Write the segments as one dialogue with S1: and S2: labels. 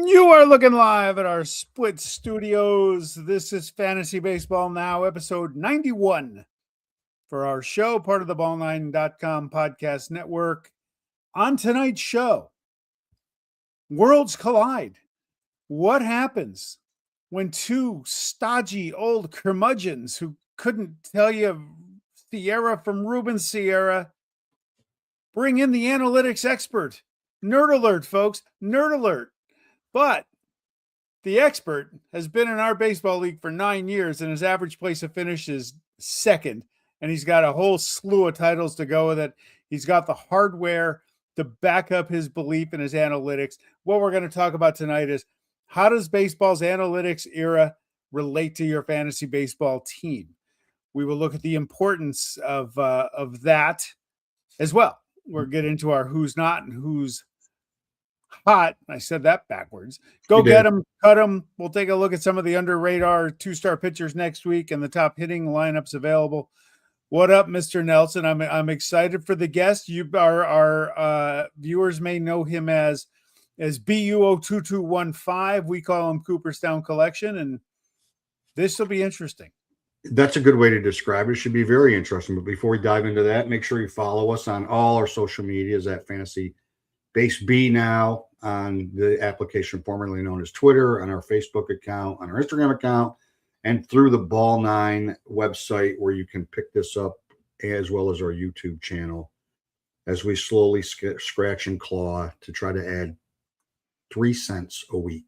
S1: You are looking live at our split studios. This is Fantasy Baseball Now, episode 91 for our show, part of the ball9.com podcast network. On tonight's show, worlds collide. What happens when two stodgy old curmudgeons who couldn't tell you SIERA from Rueben Sierra bring in the analytics expert? Nerd alert, folks. Nerd alert. But the expert has been in our baseball league for 9 years, and his average place of finish is second. And he's got a whole slew of titles to go with it. He's got the hardware to back up his belief in his analytics. What we're going to talk about tonight is how does baseball's analytics era relate to your fantasy baseball team? We will look at the importance of that as well. We'll get into our who's not and who's hot. I said that backwards. Go get them, cut them. We'll take a look at some of the under radar 2-star pitchers next week and the top hitting lineups available. What up, Mr. Nelson? I'm excited for the guest. Our viewers may know him as BUO2215. We call him Cooperstown Collection, and this will be interesting.
S2: That's a good way to describe it. It should be very interesting. But before we dive into that, make sure you follow us on all our social medias at Fantasy Base B now, on the application formerly known as Twitter, on our Facebook account, on our Instagram account, and through the Ball9 website where you can pick this up, as well as our YouTube channel, as we slowly scratch and claw to try to add 3 cents a week.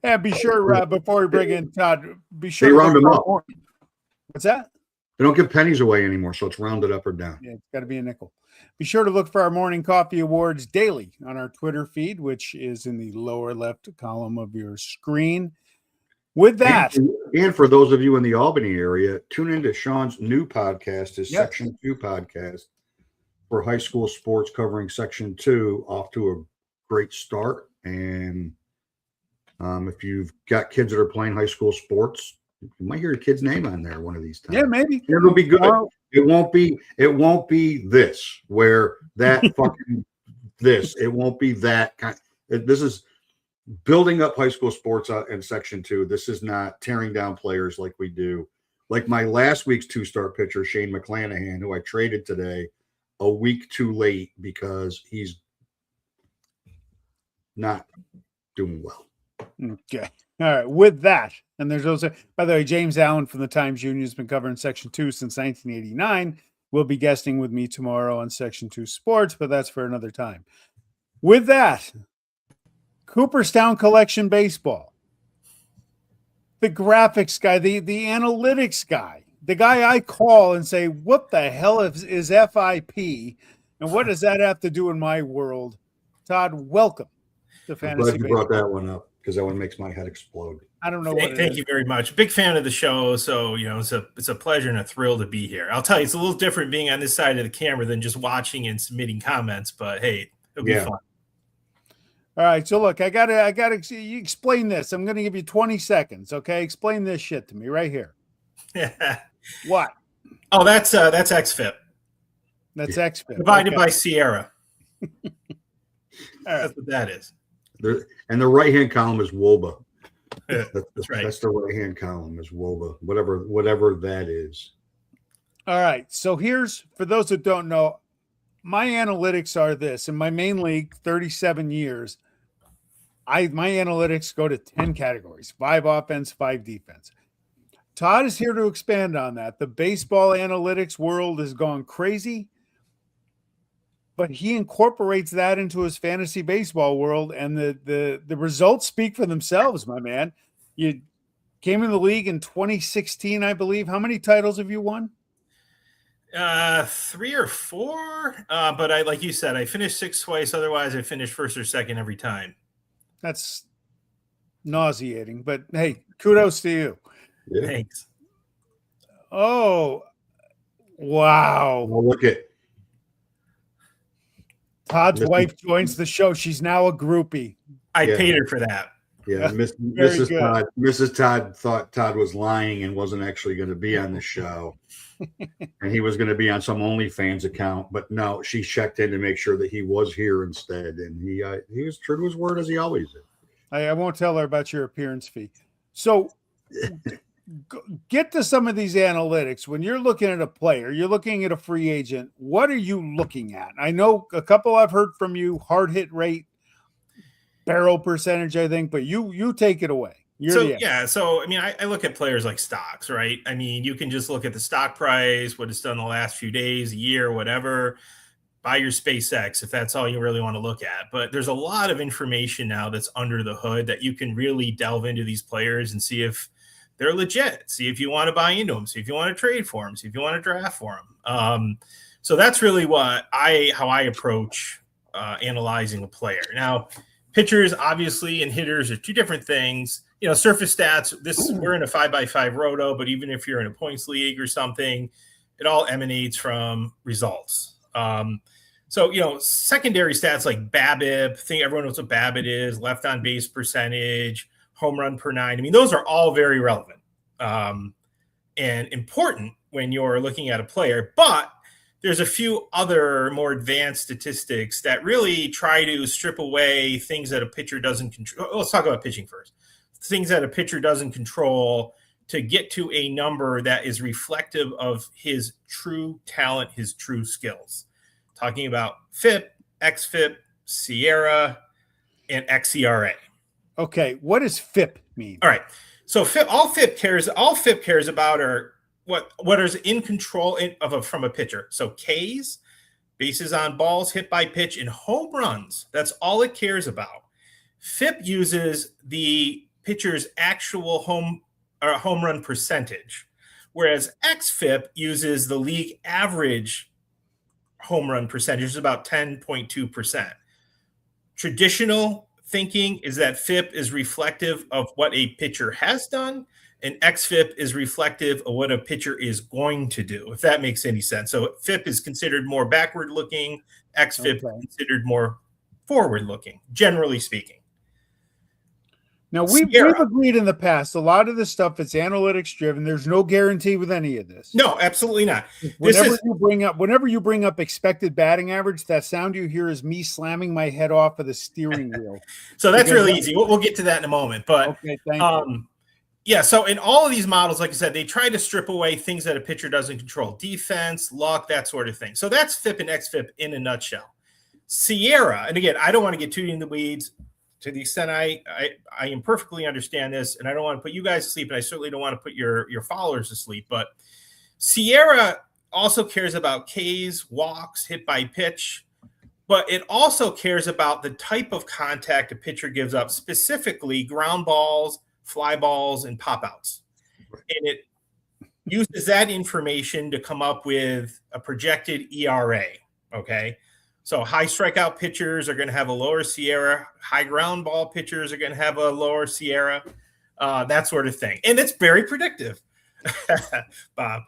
S1: Yeah, be sure before we bring in Todd, be sure
S2: they round them up.
S1: What's that?
S2: They don't give pennies away anymore, so it's rounded up or down.
S1: Yeah, it's got to be a nickel. Be sure to look for our morning coffee awards daily on our Twitter feed, which is in the lower left column of your screen. With that,
S2: and for those of you in the Albany area, tune into Sean's new podcast, his Section 2 podcast for high school sports, covering Section 2, off to a great start. And if you've got kids that are playing high school sports, you might hear a kid's name on there one of these times.
S1: Yeah, maybe
S2: it'll be good. It won't be this where that fucking this. It won't be that kind. This is building up high school sports in Section 2. This is not tearing down players like we do. Like my last week's 2-star pitcher, Shane McClanahan, who I traded today a week too late because he's not doing well.
S1: Okay. All right. With that, and there's also, by the way, James Allen from the Times Union has been covering Section 2 since 1989. Will be guesting with me tomorrow on Section 2 Sports, but that's for another time. With that, Cooperstown Collection Baseball, the graphics guy, the analytics guy, the guy I call and say, what the hell is FIP, and what does that have to do in my world? Todd, welcome to Fantasy
S2: Baseball. Brought that one up, because that one makes my head explode.
S1: I don't know.
S3: Thank you very much. Big fan of the show. So, it's a pleasure and a thrill to be here. I'll tell you, it's a little different being on this side of the camera than just watching and submitting comments, but hey, it'll be fun.
S1: All right. So look, I gotta you explain this. I'm going to give you 20 seconds. Okay. Explain this shit to me right here. What?
S3: Oh, that's XFIP.
S1: That's XFIP.
S3: Divided by SIERA.
S1: All right.
S3: That's what that is.
S2: And the right-hand column is WOBA.
S3: That's right.
S2: That's the right-hand column is WOBA, whatever that is.
S1: All right. So here's, for those that don't know, my analytics are this. In my main league, 37 years, my analytics go to 10 categories: 5 offense, 5 defense. Todd is here to expand on that. The baseball analytics world has gone crazy, but he incorporates that into his fantasy baseball world, and the results speak for themselves, my man. You came in the league in 2016, I believe. How many titles have you won?
S3: 3 or 4. But like you said, I finished 6th twice. Otherwise, I finished 1st or 2nd every time.
S1: That's nauseating, but hey, kudos to you.
S2: Yeah.
S3: Thanks.
S1: Oh, wow.
S2: Well, look at
S1: Todd's wife joins the show. She's now a groupie.
S3: I paid her for that.
S2: Yeah, Mrs. Todd thought Todd was lying and wasn't actually going to be on the show. And he was going to be on some OnlyFans account, but no, she checked in to make sure that he was here instead. And he was true to his word, as he always is.
S1: I won't tell her about your appearance fee. So get to some of these analytics. When you're looking at a player, you're looking at a free agent, what are you looking at? I know a couple I've heard from you, hard hit rate, barrel percentage, I think, but you take it away.
S3: So I mean, I look at players like stocks, right? I mean, you can just look at the stock price, what it's done the last few days, a year, whatever. Buy your SpaceX if that's all you really want to look at. But there's a lot of information now that's under the hood that you can really delve into these players and see if they're legit. See if you want to buy into them. See if you want to trade for them. See if you want to draft for them. So that's really how I approach analyzing a player. Now, pitchers, obviously, and hitters are two different things. You know, surface stats, we're in a 5x5 roto, but even if you're in a points league or something, it all emanates from results. So, you know, secondary stats like BABIP, everyone knows what BABIP is, left on base percentage, home run per nine. I mean, those are all very relevant and important when you're looking at a player, but there's a few other more advanced statistics that really try to strip away things that a pitcher doesn't control. Let's talk about pitching first. Things that a pitcher doesn't control to get to a number that is reflective of his true talent, his true skills. Talking about FIP, XFIP, SIERA, and xERA.
S1: Okay, what does FIP mean?
S3: All right. So all FIP cares about are what is in control from a pitcher. So Ks, bases on balls hit by pitch, and home runs. That's all it cares about. FIP uses the pitcher's actual home run percentage, whereas xFIP uses the league average home run percentage, is about 10.2%. Traditional thinking is that FIP is reflective of what a pitcher has done, and xFIP is reflective of what a pitcher is going to do, if that makes any sense. So FIP is considered more backward looking, xFIP is considered more forward looking, generally speaking.
S1: Now, we've agreed in the past, a lot of this stuff is analytics driven. There's no guarantee with any of this.
S3: No, absolutely not.
S1: Whenever you bring up expected batting average, that sound you hear is me slamming my head off of the steering wheel.
S3: So that's really easy. We'll get to that in a moment. But
S1: okay, thank you.
S3: Yeah, so in all of these models, like I said, they try to strip away things that a pitcher doesn't control. Defense, luck, that sort of thing. So that's FIP and xFIP in a nutshell. SIERA, and again, I don't want to get too in the weeds. To the extent I imperfectly understand this, and I don't want to put you guys to sleep, and I certainly don't want to put your followers to sleep, but SIERA also cares about Ks, walks, hit by pitch, but it also cares about the type of contact a pitcher gives up, specifically ground balls, fly balls, and pop outs. And it uses that information to come up with a projected ERA, okay? So high strikeout pitchers are going to have a lower SIERA. High ground ball pitchers are going to have a lower SIERA, that sort of thing. And it's very predictive, Bob.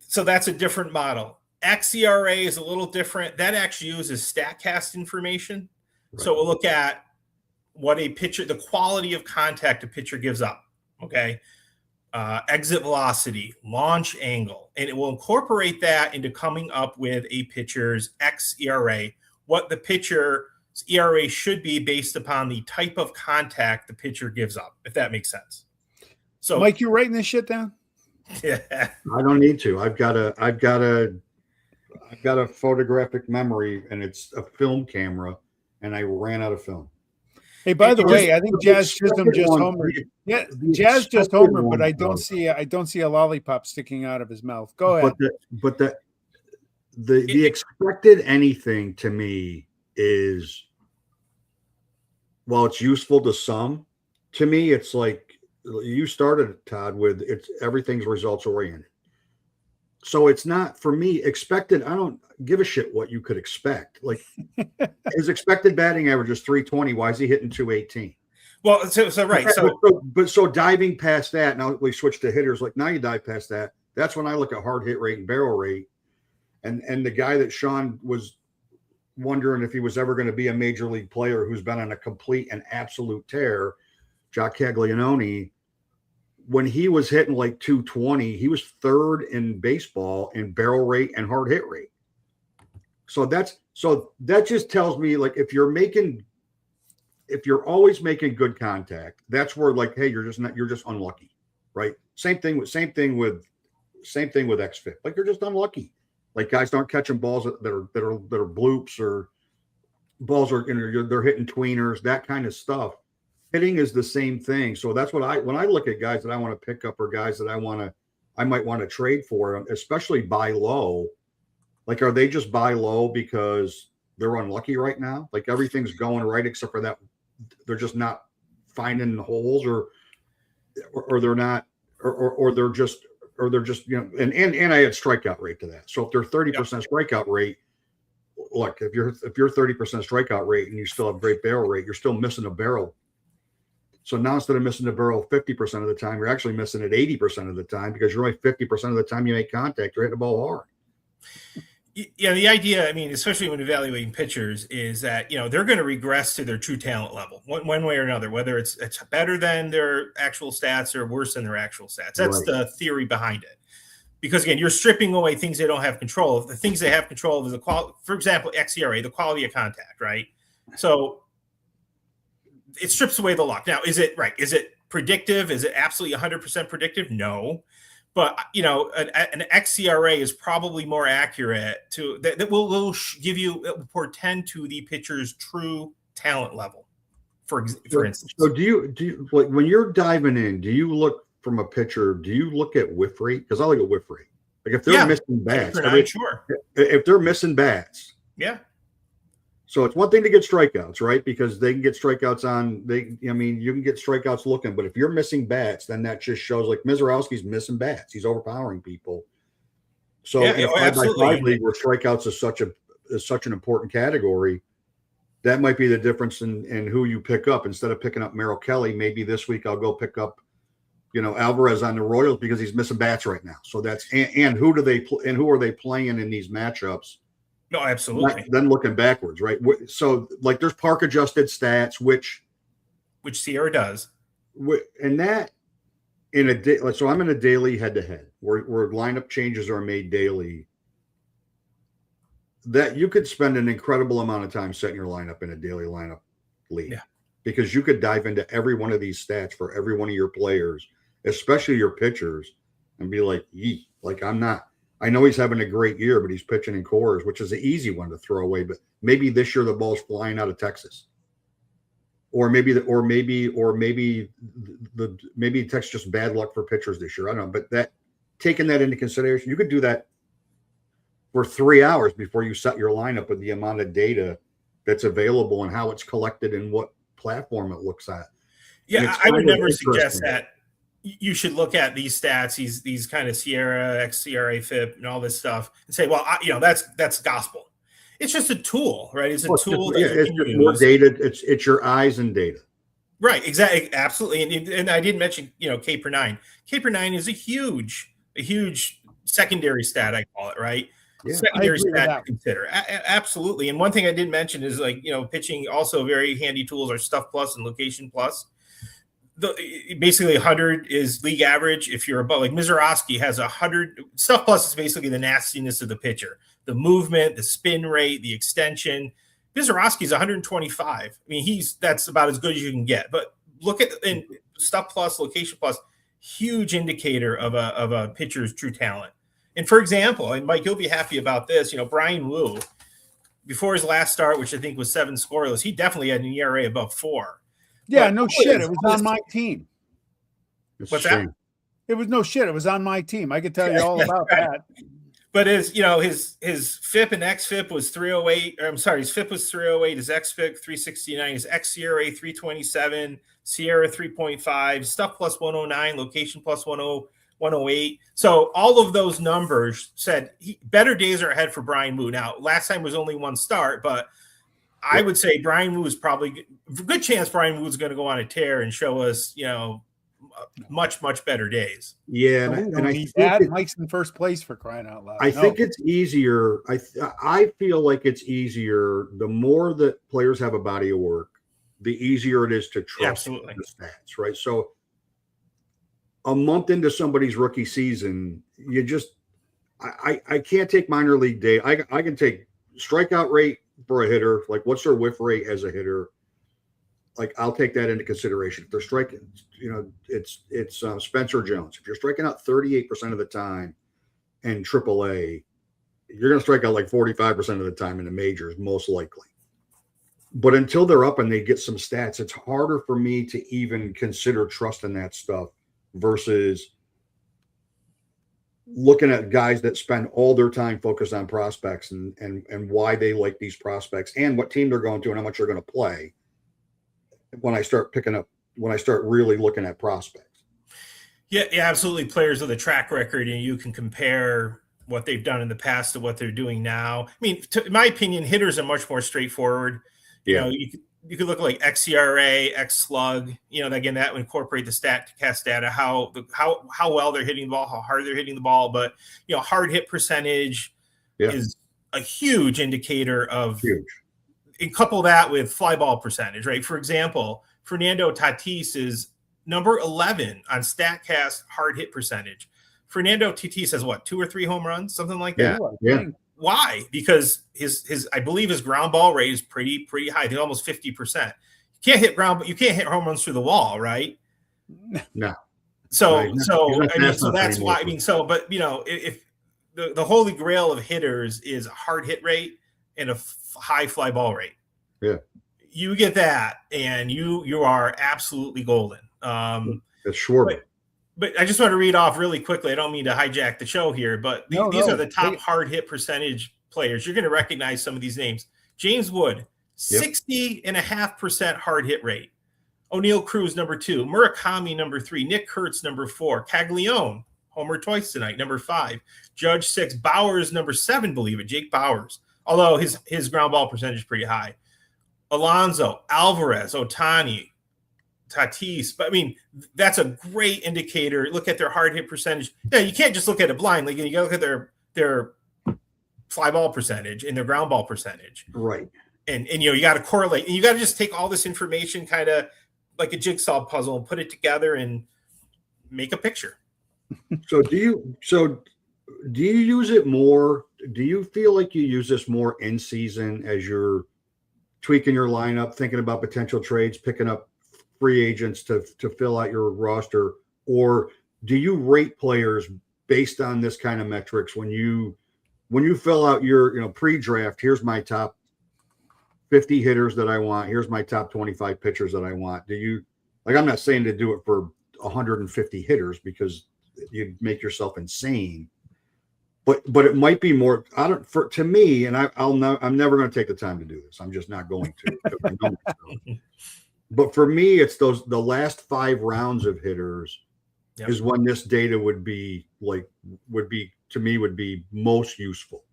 S3: So that's a different model. xERA is a little different. That actually uses StatCast information. Right. So we'll look at what a pitcher, the quality of contact a pitcher gives up, okay? Exit velocity, launch angle, and it will incorporate that into coming up with a pitcher's xERA, what the pitcher's ERA should be based upon the type of contact the pitcher gives up, if that makes sense. So,
S1: Mike, you writing this shit down?
S2: Yeah, I don't need to. I've got a photographic memory, and it's a film camera, and I ran out of film.
S1: Hey, by the way, I think Jazz Chisholm just homered. Yeah, Jazz just homered, but I don't see a lollipop sticking out of his mouth. Go ahead.
S2: But the expected anything to me is, while it's useful to some, to me it's like you started, Todd, with everything's results oriented. So it's not, for me, expected. I don't give a shit what you could expect. Like his expected batting average is 320. Why is he hitting 218?
S3: Well, so right.
S2: So diving past that, now we switch to hitters. Like now you dive past that. That's when I look at hard hit rate and barrel rate. And the guy that Sean was wondering if he was ever going to be a major league player who's been on a complete and absolute tear, Jock Caglianone, when he was hitting like 220, he was third in baseball in barrel rate and hard hit rate. So that just tells me, like, if you're always making good contact, that's where, like, hey, you're just unlucky, right? Same thing with xFIP. Like, you're just unlucky. Like, guys aren't catching balls that are bloops, or balls are, they're hitting tweeners, that kind of stuff. Hitting is the same thing. So that's when I look at guys that I want to pick up, or guys that I might want to trade for, especially buy low. Like, are they just buy low because they're unlucky right now? Like, everything's going right except for that they're just not finding holes, or they're not, or they're just, and I add strikeout rate to that. So if they're 30% strikeout rate, look, if you're 30% strikeout rate and you still have great barrel rate, you're still missing a barrel. So now, instead of missing the barrel 50% of the time, you're actually missing it 80% of the time, because you're only 50% of the time you make contact, you're hitting the ball hard.
S3: Yeah, the idea, I mean, especially when evaluating pitchers, is that, they're going to regress to their true talent level one way or another, whether it's better than their actual stats or worse than their actual stats. That's right. The theory behind it. Because, again, you're stripping away things they don't have control of. The things they have control of is the quality, for example, xERA, the quality of contact, right? So it strips away the luck. Now, is it right? Is it predictive? Is it absolutely 100% predictive? No. But, an xERA is probably more accurate that will give you, it will portend to the pitcher's true talent level, for instance. So
S2: do you like, when you're diving in, do you look from a pitcher, do you look at whiff rate? Because I look at whiff rate. Like, if they're missing bats,
S3: sure.
S2: If they're missing bats.
S3: Yeah.
S2: So it's one thing to get strikeouts, right? Because they can get strikeouts you can get strikeouts looking, but if you're missing bats, then that just shows, like, Mizorowski's missing bats. He's overpowering people. So in a 5x5 league where strikeouts is such an important category, that might be the difference in who you pick up. Instead of picking up Merrill Kelly, maybe this week I'll go pick up, Alvarez on the Royals, because he's missing bats right now. So that's, and who are they playing in these matchups?
S3: No, absolutely.
S2: Then looking backwards, right? So, like, there's park adjusted stats, which
S3: SIERA does,
S2: and that in a day. So I'm in a daily head to head where lineup changes are made daily. That you could spend an incredible amount of time setting your lineup in a daily lineup league, because you could dive into every one of these stats for every one of your players, especially your pitchers, and be like, like, I know he's having a great year, but he's pitching in cores, which is an easy one to throw away. But maybe this year the ball's flying out of Texas, or maybe Texas just bad luck for pitchers this year. I don't know, but taking that into consideration, you could do that for 3 hours before you set your lineup with the amount of data that's available and how it's collected and what platform it looks at.
S3: Yeah, I would never suggest that. You should look at these stats, these kind of SIERA, xERA, FIP, and all this stuff, and say, well, that's gospel. It's just a tool, right? It's a tool.
S2: It's just more data. It's your eyes and data.
S3: Right. Exactly. Absolutely. And I didn't mention, K per 9. K per 9 is a huge secondary stat, I call it, right?
S2: Yeah,
S3: secondary stat to consider. Absolutely. And one thing I didn't mention is, like, pitching, also very handy tools are Stuff Plus and Location Plus. Basically 100 is league average. If you're above, like, Mizorowski has 100. Stuff Plus is basically the nastiness of the pitcher, the movement, the spin rate, the extension. Mizorowski's 125. I mean, that's about as good as you can get. But look at in Stuff Plus, Location Plus, huge indicator of a pitcher's true talent. And for example, and Mike, you'll be happy about this. Brian Wu, before his last start, which I think was 7 scoreless, he definitely had an ERA above 4.
S1: Yeah, no shit. It was on my team.
S3: What's that?
S1: It was no shit. It was on my team. I could tell you all about that.
S3: But his FIP and xFIP was 308. I'm sorry, his FIP was 308. His xFIP 369. His xERA 327. SIERA 3.5. Stuff Plus 109. Location Plus 108. So all of those numbers said better days are ahead for Brian Wu. Now, last time was only 1 start, but I would say Brian Wu is probably a good chance Brian Wu is going to go on a tear and show us, much, much better days.
S2: Yeah,
S1: No, we
S2: and
S1: don't
S2: I
S1: need
S2: think
S1: that. Mike's in first place, for crying out loud.
S2: I
S1: No.
S2: think it's easier. I feel like it's easier the more that players have a body of work, the easier it is to trust
S3: Absolutely.
S2: the stats, right? So a month into somebody's rookie season, you just I can't take minor league data. I can take strikeout rate for a hitter, like what's their whiff rate as a hitter. Like I'll take that into consideration. If they're striking, it's Spencer Jones. If you're striking out 38% of the time in AAA, you're going to strike out like 45% of the time in the majors, most likely. But until they're up and they get some stats, it's harder for me to even consider trusting that stuff versus looking at guys that spend all their time focused on prospects and why they like these prospects and what team they're going to and how much they're going to play. When I start really looking at prospects.
S3: Yeah, absolutely. Players with a track record, and you can compare what they've done in the past to what they're doing now. I mean, in my opinion, hitters are much more straightforward.
S2: Yeah.
S3: You could look at like xERA, xSlug. Again, that would incorporate the StatCast data, how well they're hitting the ball, how hard they're hitting the ball. But hard hit percentage is a huge indicator of.
S2: Huge.
S3: And couple that with fly ball percentage, right? For example, Fernando Tatis is number 11 on StatCast hard hit percentage. Fernando Tatis has what, 2 or 3 home runs, something like that.
S2: Yeah.
S3: Why? Because his I believe his ground ball rate is pretty high. I think almost 50%. You can't hit home runs through the wall, right?
S2: No.
S3: So that's why. But if the holy grail of hitters is a hard hit rate and a high fly ball rate.
S2: Yeah.
S3: You get that and you are absolutely golden.
S2: That's short.
S3: But I just want to read off really quickly. I don't mean to hijack the show here, but these are the top hard hit percentage players. You're going to recognize some of these names. James Wood, 60.5% hard hit rate. O'Neal Cruz, number 2. Murakami, number 3. Nick Kurtz, number 4. Caglione, homer twice tonight, number 5. Judge, 6. Bowers, number 7, believe it. Jake Bowers. Although his ground ball percentage is pretty high. Alonso, Alvarez, Ohtani, Tatis. But I mean, that's a great indicator. Look at their hard hit percentage. Yeah, you can't just look at it blindly. You got to look at their fly ball percentage and their ground ball percentage.
S2: Right.
S3: And you got to correlate. And you got to just take all this information kind of like a jigsaw puzzle and put it together and make a picture.
S2: So do you use it more? Do you feel like you use this more in season as you're tweaking your lineup, thinking about potential trades, picking up free agents to fill out your roster? Or do you rate players based on this kind of metrics when you fill out your, pre-draft, here's my top 50 hitters that I want. Here's my top 25 pitchers that I want. Do you, I'm not saying to do it for 150 hitters because you'd make yourself insane. But it might be more. To me, and I'm never going to take the time to do this. I'm just not going to. But for me, it's the last 5 rounds of hitters is when this data would be most useful.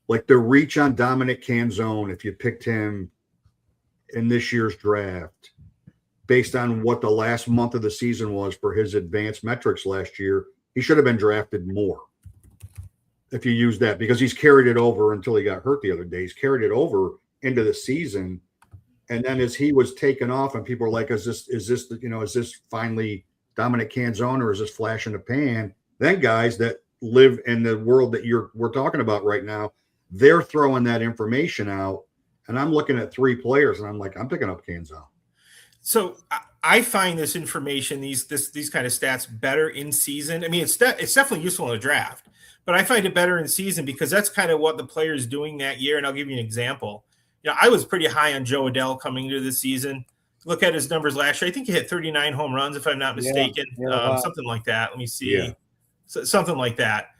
S2: Like the reach on Dominic Canzone, if you picked him in this year's draft, based on what the last month of the season was for his advanced metrics last year, he should have been drafted more. If you use that, because he's carried it over until he got hurt the other day. He's carried it over into the season. And then as he was taken off and people were like, is this finally Dominic Canzone or is this flash in the pan? Then guys that live in the world that we're talking about right now, they're throwing that information out. And I'm looking at 3 players and I'm like, I'm picking up Canzone.
S3: So I find this information, these kind of stats better in season. I mean, it's definitely useful in a draft. But I find it better in season because that's kind of what the player's doing that year. And I'll give you an example. I was pretty high on Joe Adell coming into the season. Look at his numbers last year. I think he hit 39 home runs, if I'm not mistaken. Something like that. Let me see.
S2: Yeah.
S3: Something like that.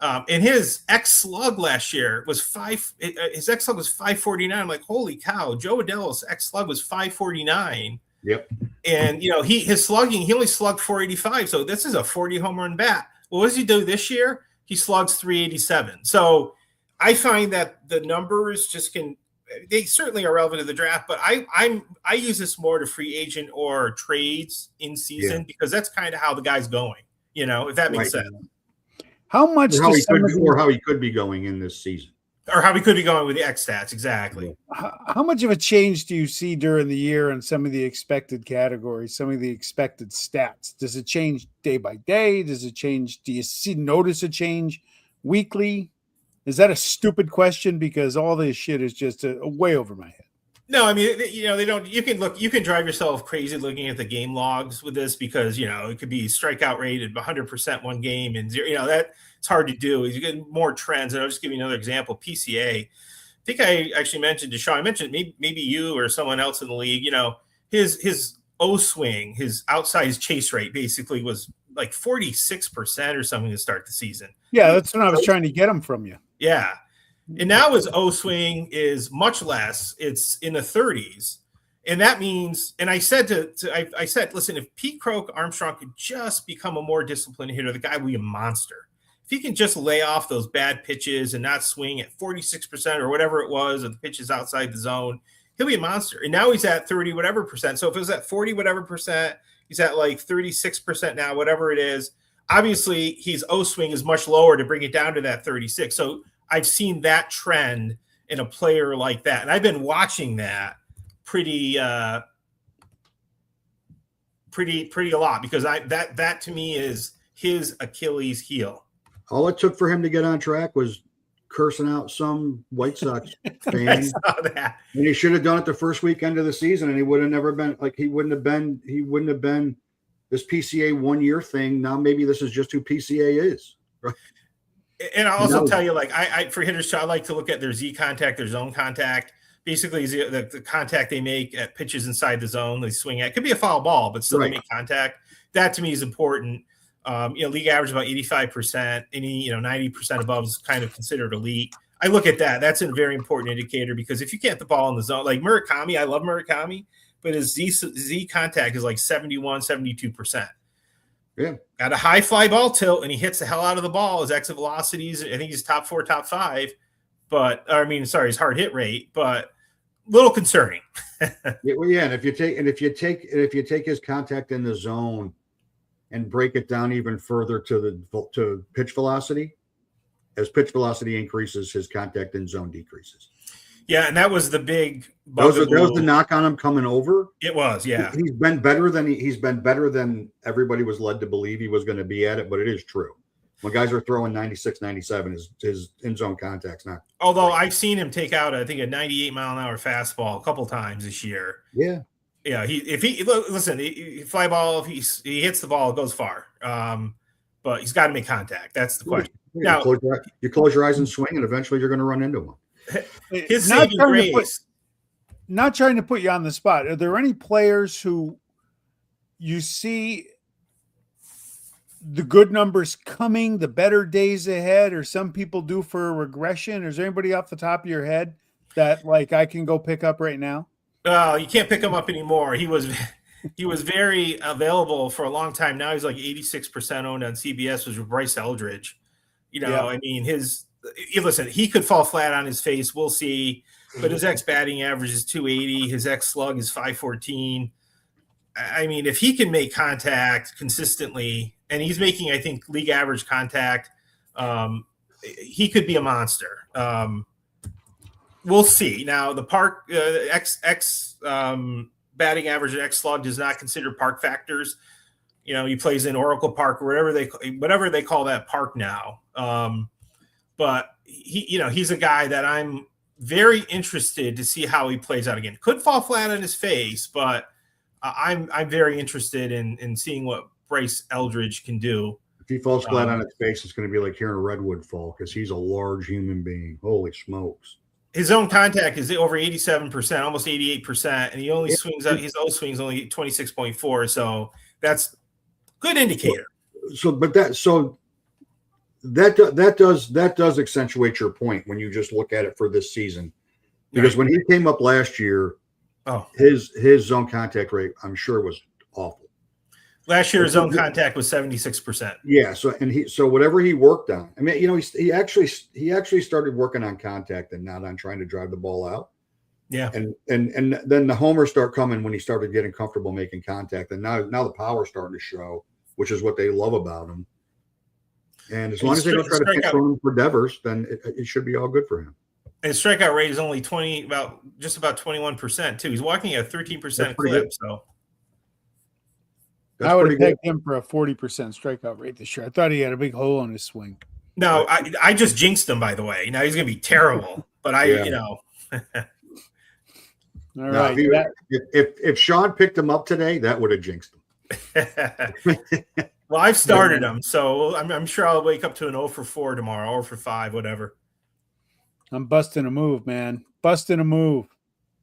S3: And his xSlug last year was 5. His xSlug was 549. I'm like, holy cow! Joe Adell's xSlug was 549.
S2: Yep.
S3: And his slugging, he only slugged 485. So this is a 40 home run bat. Well, what does he do this year? He slugs 387. So I find that the numbers just can they certainly are relevant to the draft, but I use this more to free agent or trades in season because that's kind of how the guy's going, if that makes sense.
S1: How much
S2: or how he could be going in this season.
S3: Or how he could be going with the X stats, exactly.
S1: How much of a change do you see during the year in some of the expected categories, some of the expected stats? Does it change day by day? Does it change? Do you notice a change weekly? Is that a stupid question? Because all this shit is just way over my head.
S3: No, I mean, they don't. You can drive yourself crazy looking at the game logs with this because it could be strikeout rated 100% one game and zero. That it's hard to do. You get more trends, and I'll just give you another example. PCA. I think I actually mentioned to Sean. I mentioned maybe you or someone else in the league. His O swing, his outside chase rate basically was like 46% or something to start the season.
S1: Yeah, that's what I was trying to get him from you.
S3: Yeah. And now his O swing is much less. It's in the 30s. And that means, and I said I said, listen, if Pete Croak Armstrong could just become a more disciplined hitter, the guy will be a monster. If he can just lay off those bad pitches and not swing at 46% or whatever it was of the pitches outside the zone, he'll be a monster. And now he's at 30 whatever percent. So if it was at 40 whatever percent, he's at like 36% now, whatever it is. Obviously, his O swing is much lower to bring it down to that 36. So I've seen that trend in a player like that. And I've been watching that pretty a lot because that to me is his Achilles heel.
S2: All it took for him to get on track was cursing out some White Sox fan.
S3: I saw that.
S2: And he should have done it the first weekend of the season, and he would have never been he wouldn't have been this PCA 1 year thing. Now maybe this is just who PCA is. Right?
S3: And I'll also tell you, like, I for hitters, I like to look at their Z contact, their zone contact. Basically, the contact they make at pitches inside the zone, they swing at. It could be a foul ball, but still they make contact. That to me is important. League average about 85%. Any 90% above is kind of considered elite. I look at that. That's a very important indicator because if you can't get the ball in the zone, like Murakami, I love Murakami, but his Z contact is like 71, 72%.
S2: Yeah.
S3: Got a high fly ball tilt, and he hits the hell out of the ball. His exit velocities, I think he's top 4, top 5. His hard hit rate, but a little concerning.
S2: And if you take his contact in the zone and break it down even further to pitch velocity, as pitch velocity increases, his contact in zone decreases.
S3: Yeah, and that was the big.
S2: That was the knock on him coming over.
S3: It was, yeah.
S2: He's been better than everybody was led to believe he was going to be at it, but it is true. When guys are throwing 96, 97, his in zone contact's not.
S3: Although I've seen him take out, I think, a 98 mile an hour fastball a couple times this year.
S2: Yeah.
S3: Yeah, he fly ball, if he hits the ball, it goes far. But he's got to make contact. That's the question.
S2: Now, you close your eyes and swing, and eventually you're going to run into him.
S3: His saving grace.
S1: Not trying to put you on the spot. Are there any players who you see the good numbers coming, the better days ahead, or some people do for a regression? Is there anybody off the top of your head that like I can go pick up right now?
S3: You can't pick him up anymore. He was very available for a long time. Now he's like 86% owned on CBS. Was Bryce Eldridge. I mean, listen, he could fall flat on his face. We'll see. But his X batting average is 280. His X slug is 514. I mean, if he can make contact consistently, and he's making, I think, league average contact, he could be a monster. We'll see. Now, the park X batting average and X slug does not consider park factors. He plays in Oracle Park or whatever they call that park now. But he's a guy that I'm very interested to see how he plays out again. Could fall flat on his face, but I'm very interested in seeing what Bryce Eldridge can do.
S2: If he falls flat on his face, it's going to be like hearing a redwood fall because he's a large human being. Holy smokes.
S3: His own contact is over 87%, almost 88%, and he only swings out. His O swings only 26.4, so that's a good indicator.
S2: That does accentuate your point when you just look at it for this season, because when he came up last year, his zone contact rate, I'm sure, was awful.
S3: Last year, his zone contact was 76%.
S2: Yeah. So whatever he worked on, I mean, he actually started working on contact and not on trying to drive the ball out.
S3: Yeah.
S2: And then the homers start coming when he started getting comfortable making contact. And now the power's starting to show, which is what they love about him. And as long as they don't try to pinch run him for Devers, then it should be all good for him.
S3: And his strikeout rate is only just about 21% too. He's walking at a 13% clip.
S2: Good.
S3: So
S1: I would have pegged him for a 40% strikeout rate this year. I thought he had a big hole in his swing.
S3: No, I just jinxed him, by the way. Now he's going to be terrible. But
S1: All right.
S2: If Sean picked him up today, that would have jinxed him.
S3: Well, I've started him, so I'm sure I'll wake up to an 0 for 4 tomorrow, 0 for 5, whatever.
S1: I'm busting a move, man. Busting a move.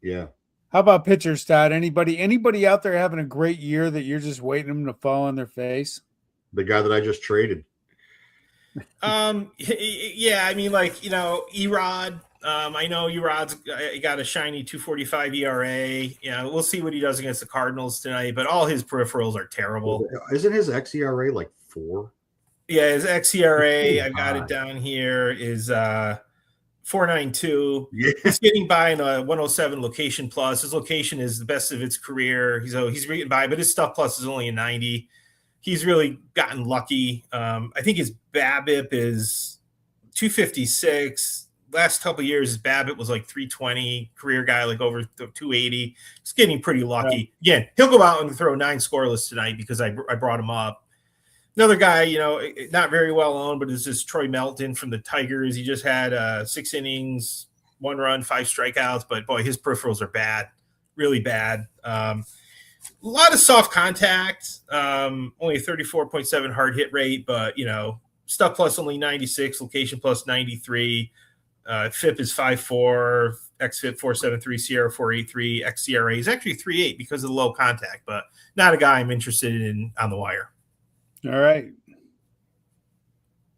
S2: Yeah.
S1: How about pitchers, Todd? Anybody out there having a great year that you're just waiting them to fall on their face?
S2: The guy that I just traded.
S3: Yeah, I mean, like, Erod. I know Erod's got a shiny 2.45 ERA. Yeah, we'll see what he does against the Cardinals tonight, but all his peripherals are terrible.
S2: Isn't his xERA like 4?
S3: Yeah, his xERA, I've got it down here, is 4.92. Yeah. He's getting by in a 107 location plus. His location is the best of its career. He's getting by, but his stuff plus is only a 90. He's really gotten lucky. I think his BABIP is 256. Last couple of years, his BABIP was like 320. Career guy, like over 280. He's getting pretty lucky. Yeah. Again, he'll go out and throw 9 scoreless tonight because I brought him up. Another guy, not very well owned, but is this Troy Melton from the Tigers. He just had 6 innings, 1 run, 5 strikeouts, but boy, his peripherals are bad, really bad. A lot of soft contact, only a 34.7 hard hit rate, but stuff plus only 96, location plus 93. FIP is 5.4, xFIP 4.73, SIERA 4.83, xERA is actually 3.8 because of the low contact, but not a guy I'm interested in on the wire.
S1: All right.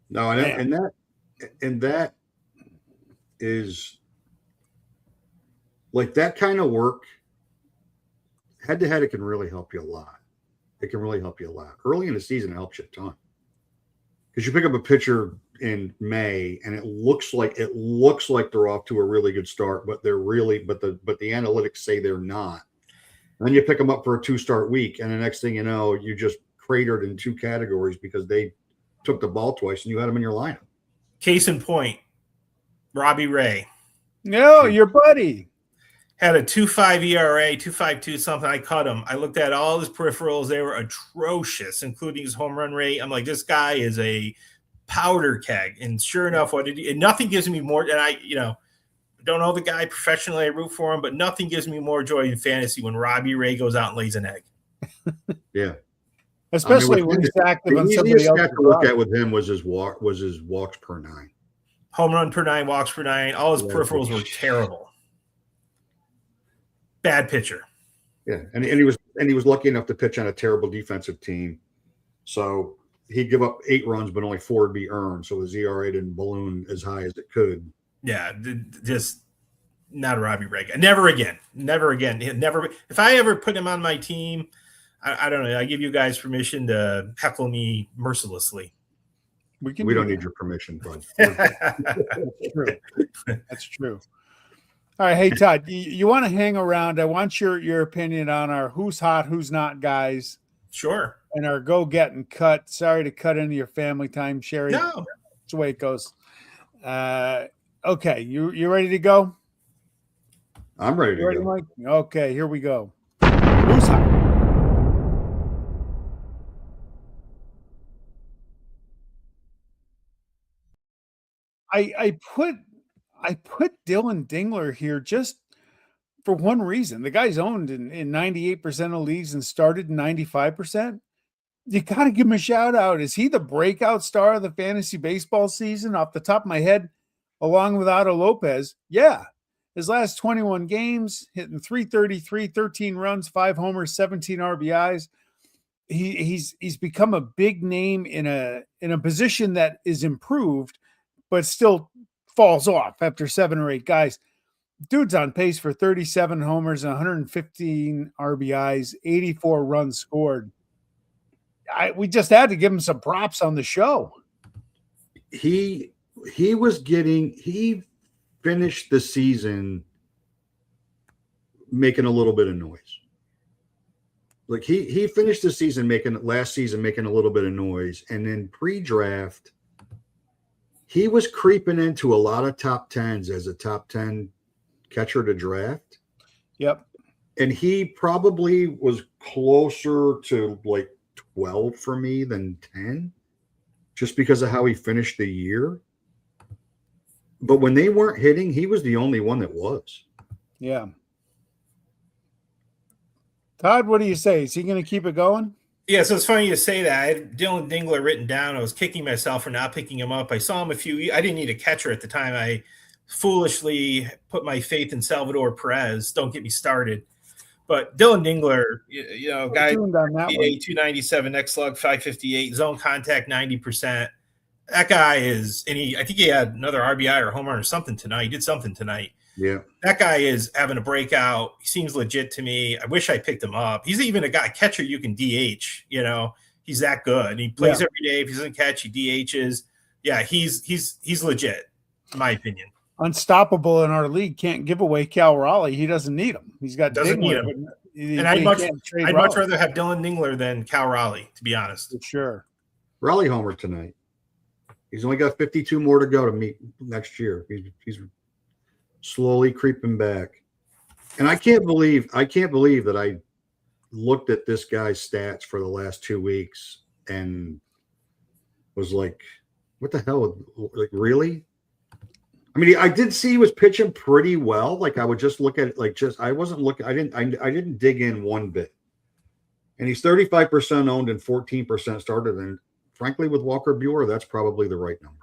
S2: No, and that is like that kind of work. Head to head, it can really help you a lot. It can really help you a lot. Early in the season, it helps you a ton. Because you pick up a pitcher in May and it looks like they're off to a really good start, but the analytics say they're not. And then you pick them up for a 2-start week, and the next thing you know, you just cratered in 2 categories because they took the ball twice and you had them in your lineup.
S3: Case in point, Robbie Ray.
S1: No, your buddy.
S3: Had a 2.5 ERA, 2.52 something. I cut him. I looked at all his peripherals. They were atrocious, including his home run rate. I'm like, this guy is a powder keg. And sure enough, and nothing gives me more. And I, don't know the guy professionally. I root for him, but nothing gives me more joy in fantasy when Robbie Ray goes out and lays an egg.
S2: Yeah.
S1: Especially when he's active on somebody else.
S2: The easiest to look at with him was his walks per 9.
S3: Home run per 9, walks per 9. All his peripherals were terrible. Bad pitcher.
S2: Yeah, and he was lucky enough to pitch on a terrible defensive team, so he'd give up 8 runs, but only 4 would be earned. So his ERA didn't balloon as high as it could.
S3: Yeah, just not a Robbie Ray. Never again. Never again. Never. If I ever put him on my team, I don't know. I give you guys permission to heckle me mercilessly.
S2: We don't need your permission, bud.
S1: That's true. That's true. All right, hey Todd, you want to hang around? I want your opinion on our who's hot, who's not guys.
S3: Sure.
S1: And our go get and cut. Sorry to cut into your family time, Sherry.
S3: No,
S1: that's the way it goes. Okay, you ready to go?
S2: I'm ready to go.
S1: Mike? Okay, here we go. Who's hot? I put Dylan Dingler here just for one reason. The guy's owned in 98% of leagues and started in 95%. You got to give him a shout out. Is he the breakout star of the fantasy baseball season? Off the top of my head, along with Otto Lopez. Yeah. His last 21 games, hitting 333, 13 runs, 5 homers, 17 RBIs. He's become a big name in a position that is improved, but still falls off after 7 or 8 guys. Dude's on pace for 37 homers and 115 RBIs, 84 runs scored. We just had to give him some props on the show.
S2: He finished the season making a little bit of noise. Like he finished the season last season making a little bit of noise, and then pre-draft he was creeping into a lot of top 10s as a top 10 catcher to draft.
S1: Yep.
S2: And he probably was closer to like 12 for me than 10, just because of how he finished the year. But when they weren't hitting, he was the only one that was.
S1: Yeah. Todd, what do you say? Is he going to keep it going?
S3: Yeah, so it's funny you say that. I had Dylan Dingler written down. I was kicking myself for not picking him up. I saw him I didn't need a catcher at the time. I foolishly put my faith in Salvador Perez. Don't get me started. But Dylan Dingler, guy, 297, next slug 558, zone contact 90%. That guy is, I think he had another RBI or home run or something tonight. He did something tonight.
S2: Yeah.
S3: That guy is having a breakout. He seems legit to me. I wish I picked him up. He's even a catcher you can DH, he's that good. He plays every day. If he doesn't catch, he DHs. Yeah, he's legit, in my opinion.
S1: Unstoppable in our league. Can't give away Cal Raleigh. He doesn't need him. He's got
S3: doesn't need him. And I'd much rather have Dylan Dingler than Cal Raleigh, to be honest.
S1: For sure.
S2: Raleigh homer tonight. He's only got 52 more to go to meet next year. He's slowly creeping back. And I can't believe that I looked at this guy's stats for the last 2 weeks and was like, what the hell? Like, really? I mean, I did see he was pitching pretty well. Like, I would just look at it, I wasn't looking, I didn't dig in one bit. And he's 35% owned and 14% started. And frankly, with Walker Buehler, that's probably the right number.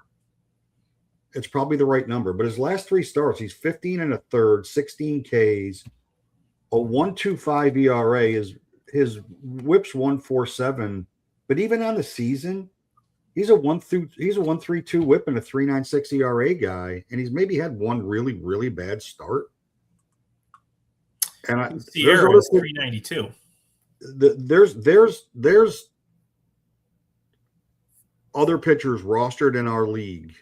S2: It's probably the right number. But his last 3 starts, he's 15 and a third, 16 Ks, a 1.25 ERA. His whip's 1.47. But even on the season, he's a 1.32 whip and a 3.96 ERA guy, and he's maybe had one really, really bad start. And
S3: SIERA was 3.92.
S2: There's other pitchers rostered in our league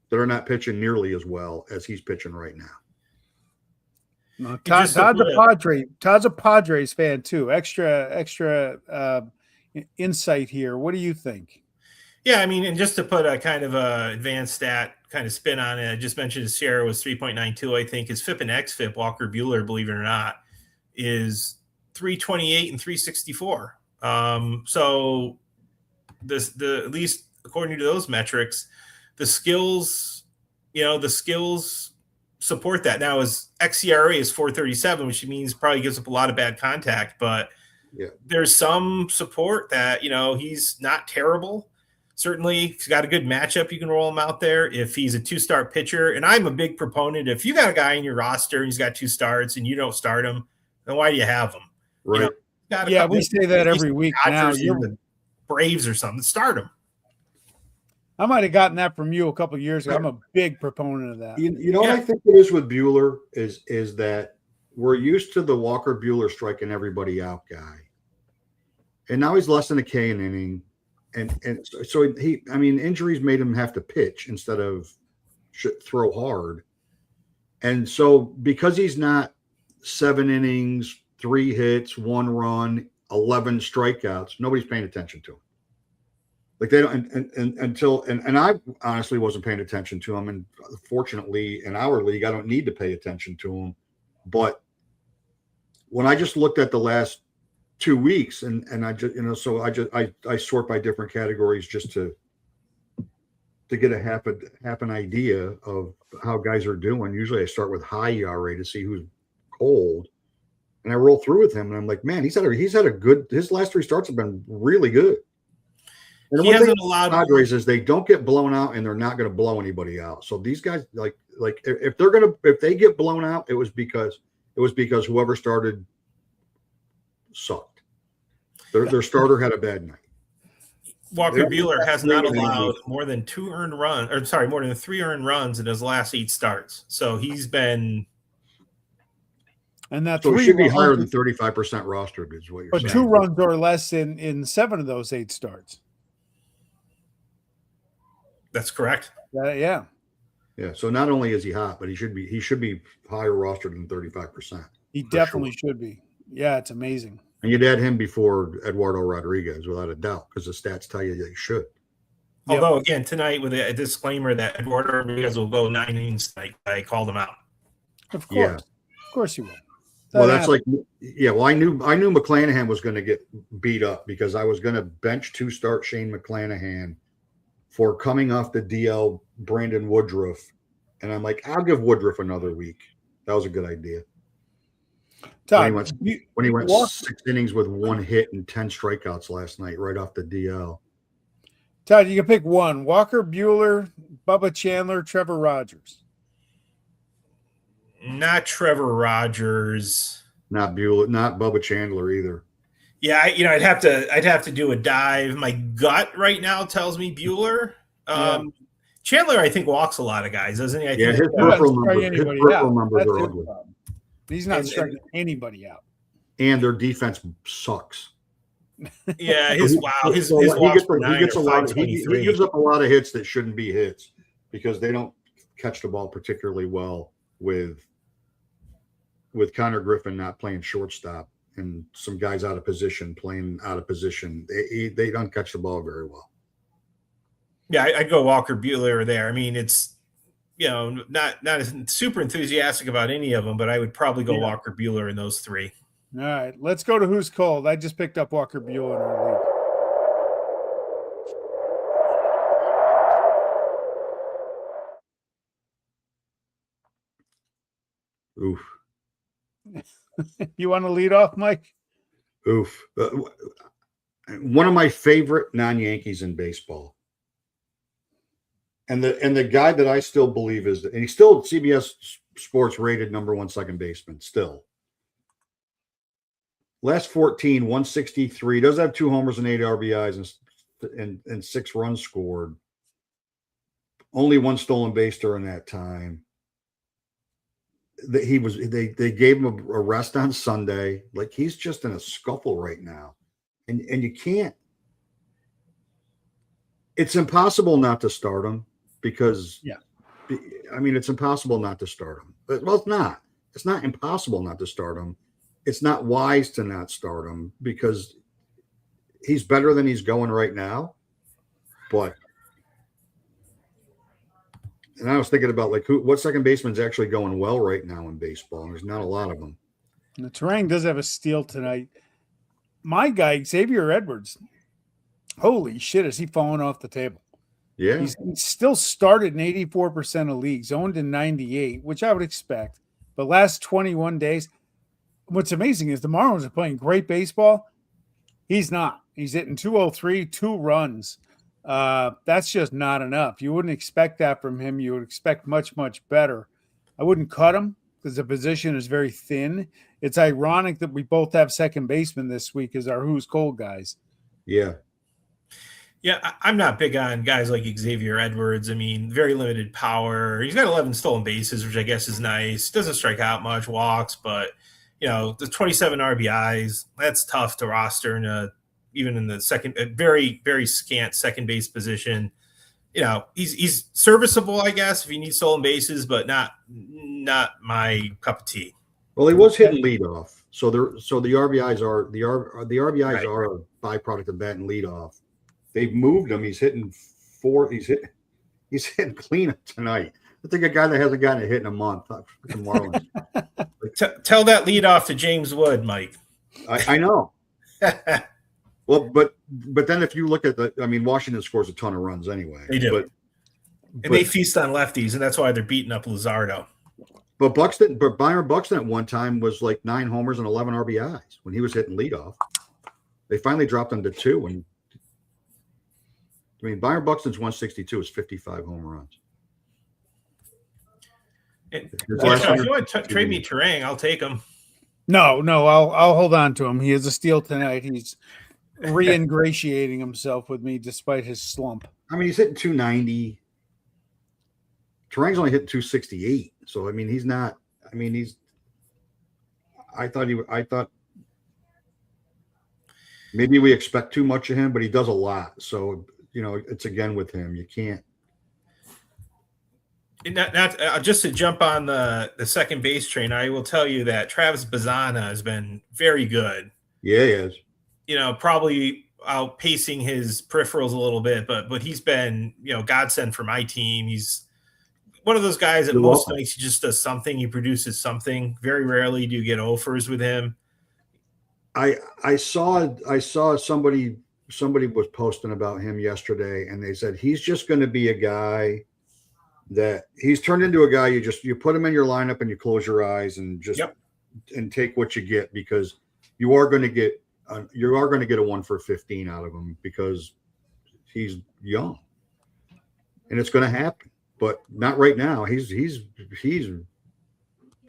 S2: that are not pitching nearly as well as he's pitching right now.
S1: No, Todd's a Padres fan too. Extra insight here. What do you think?
S3: Yeah, I mean, and just to put a kind of a advanced stat kind of spin on it, I just mentioned SIERA was 3.92. I think his FIP and XFIP, Walker Buehler, believe it or not, is 328 and 364. So at least according to those metrics, the skills support that. Now his xERA is 4.37, which means probably gives up a lot of bad contact, but there's some support that, he's not terrible. Certainly, if he's got a good matchup, you can roll him out there. If he's a 2-start pitcher, and I'm a big proponent, if you got a guy in your roster and he's got 2 starts and you don't start him, then why do you have him?
S2: Right.
S1: We say that every week now.
S3: The Braves or something, start him.
S1: I might have gotten that from you a couple of years ago. I'm a big proponent of that.
S2: You know what I think it is with Buehler is that we're used to the Walker Buehler striking everybody out guy. And now he's less than a K an inning. And so injuries made him have to pitch instead of throw hard. And so because he's not 7 innings, 3 hits, 1 run, 11 strikeouts, nobody's paying attention to him. Like they don't, and I honestly wasn't paying attention to him. And fortunately, in our league, I don't need to pay attention to him. But when I just looked at the last 2 weeks, and I just, so I sort by different categories just to get a half an idea of how guys are doing. Usually, I start with high ERA to see who's cold, and I roll through with him, and I'm like, man, he's had a good. His last 3 starts have been really good. And
S3: he hasn't allowed
S2: Padres is they don't get blown out, and they're not going to blow anybody out. So these guys, like if they get blown out, it was because whoever started sucked. Their starter had a bad night.
S3: Walker Buehler has not allowed more than 3 earned runs in his last 8 starts. So he's been.
S1: And that
S2: so it should be higher than 35% rostered, is what you're saying.
S1: But 2 runs or less in 7 of those 8 starts.
S3: That's correct.
S1: Yeah.
S2: Yeah. So not only is he hot, but he should be higher rostered than 35%.
S1: He definitely should be. Yeah, it's amazing.
S2: And you'd add him before Eduardo Rodriguez, without a doubt, because the stats tell you that he should.
S3: Although, again, tonight with a disclaimer that Eduardo Rodriguez will go 9 innings tonight. I called him out.
S1: Of course. Of course you will.
S2: Well, that's like, well, I knew McClanahan was going to get beat up because I was going to bench to start Shane McClanahan for coming off the DL Brandon Woodruff. And I'm like, I'll give Woodruff another week. That was a good idea.
S1: Todd,
S2: when he went 6 innings with 1 hit and 10 strikeouts last night right off the DL.
S1: Todd, you can pick one. Walker Buehler, Bubba Chandler, Trevor Rogers.
S3: Not Trevor Rogers.
S2: Not Buehler, not Bubba Chandler either.
S3: Yeah, I'd have to do a dive. My gut right now tells me Buehler. Chandler, I think, walks a lot of guys, doesn't he?
S2: His peripheral numbers are ugly.
S1: He's not striking anybody out.
S2: And their defense sucks.
S3: Yeah, his walks per 9
S2: he gives up a lot of hits that shouldn't be hits because they don't catch the ball particularly well with Connor Griffin not playing shortstop and some guys out of position playing out of position. They don't catch the ball very well.
S3: Yeah, I'd go Walker Buehler there. I mean, it's not as super enthusiastic about any of them, but I would probably go Walker Buehler in those 3.
S1: All right, let's go to who's cold. I just picked up Walker Buehler in our
S2: league.
S1: Oof. You want to lead off, Mike?
S2: Oof. One of my favorite non-Yankees in baseball. And the guy that I still believe and he's still CBS Sports rated #1 second baseman still. Last 14, 163. Does have 2 homers and 8 RBIs and 6 runs scored. Only 1 stolen base during that time. They gave him a rest on Sunday. Like, he's just in a scuffle right now. And you can't. It's impossible not to start him because it's impossible not to start him. Well, it's not. It's not impossible not to start him. It's not wise to not start him because he's better than he's going right now. But, and I was thinking about what second baseman's actually going well right now in baseball. And there's not a lot of them.
S1: And the Terang does have a steal tonight. My guy, Xavier Edwards, holy shit, is he falling off the table?
S2: Yeah.
S1: He's still started in 84% of leagues, owned in 98, which I would expect. But last 21 days, what's amazing is the Marlins are playing great baseball. He's not. He's hitting 203, 2 runs. That's just not enough. You wouldn't expect that from him. You would expect much, much better. I wouldn't cut him because the position is very thin. It's ironic that we both have second baseman this week as our who's cold guys.
S2: Yeah.
S3: Yeah, I'm not big on guys like Xavier Edwards. I mean, very limited power. He's got 11 stolen bases, which I guess is nice. Doesn't strike out much, walks, but the 27 RBIs, that's tough to roster even in the second, very, very scant second base position. He's serviceable, I guess, if you need stolen bases, but not my cup of tea.
S2: Well, he was hitting leadoff, so the RBIs are the RBIs are a byproduct of batting leadoff. They've moved him. He's hitting 4. He's hitting clean tonight. I think a guy that hasn't gotten a hit in a month. The Marlins.
S3: Tell that leadoff to James Wood, Mike.
S2: I know. Well, but then if you look at Washington scores a ton of runs anyway.
S3: They do. But they feast on lefties, and that's why they're beating up Luzardo.
S2: But Byron Buxton at one time was like 9 homers and 11 RBIs when he was hitting leadoff. They finally dropped him to 2. Byron Buxton's 162 is 55 home runs.
S3: If you want to trade me Terang, I'll take him.
S1: No, I'll hold on to him. He has a steal tonight. He's re-ingratiating himself with me despite his slump.
S2: He's hitting 290. Terang's only hitting 268. So he's not. I thought maybe we expect too much of him, but he does a lot. So it's again with him. You can't.
S3: Just to jump on the second base train, I will tell you that Travis Bazzana has been very good.
S2: Yeah, he is.
S3: Probably outpacing his peripherals a little bit, but he's been, godsend for my team. He's one of those guys that most nights he just does something. He produces something. Very rarely do you get offers with him.
S2: I saw somebody was posting about him yesterday, and they said he's just going to be a guy that he's turned into a guy you put him in your lineup and you close your eyes and just and take what you get, because you are going to get a 1 for 15 out of him because he's young, and it's going to happen, but not right now. He's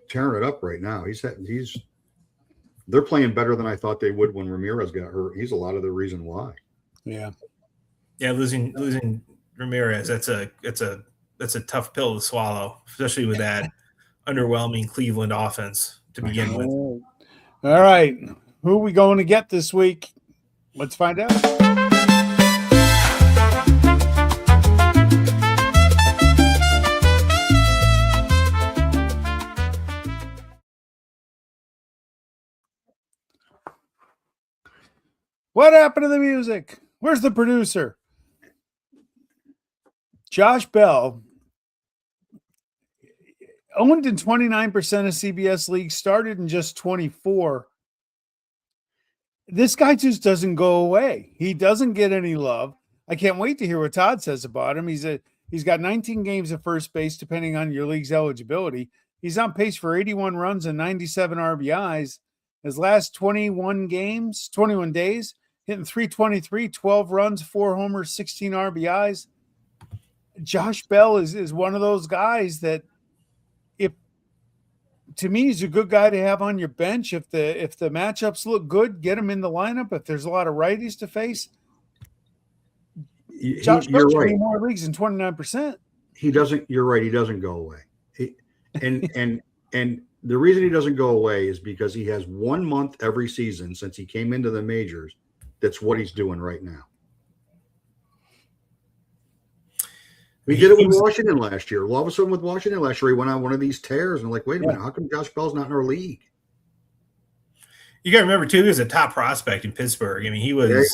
S2: tearing it up right now. They're playing better than I thought they would when Ramirez got hurt. He's a lot of the reason why.
S1: Yeah.
S3: Losing Ramirez, that's a tough pill to swallow, especially with that underwhelming Cleveland offense to begin with.
S1: All right. Who are we going to get this week? Let's find out. What happened to the music? Where's the producer? Josh Bell, owned in 29% of CBS leagues, started in just 24. This guy just doesn't go away. He doesn't get any love. I can't wait to hear what Todd says about him. He's got 19 games at first base, depending on your league's eligibility. He's on pace for 81 runs and 97 RBIs. His last 21 days, hitting 323, 12 runs, 4 homers, 16 RBIs. Josh Bell is one of those guys that, to me, he's a good guy to have on your bench. If the matchups look good, get him in the lineup. If there's a lot of righties to face, Josh Bell's right. More leagues than 29%.
S2: He doesn't. You're right. He doesn't go away. And the reason he doesn't go away is because he has 1 month every season since he came into the majors. That's what he's doing right now. We did it with Washington last year. All of a sudden with Washington last year, he went on one of these tears and like, wait a minute, how come Josh Bell's not in our league?
S3: You got to remember too, he was a top prospect in Pittsburgh. I mean, he was.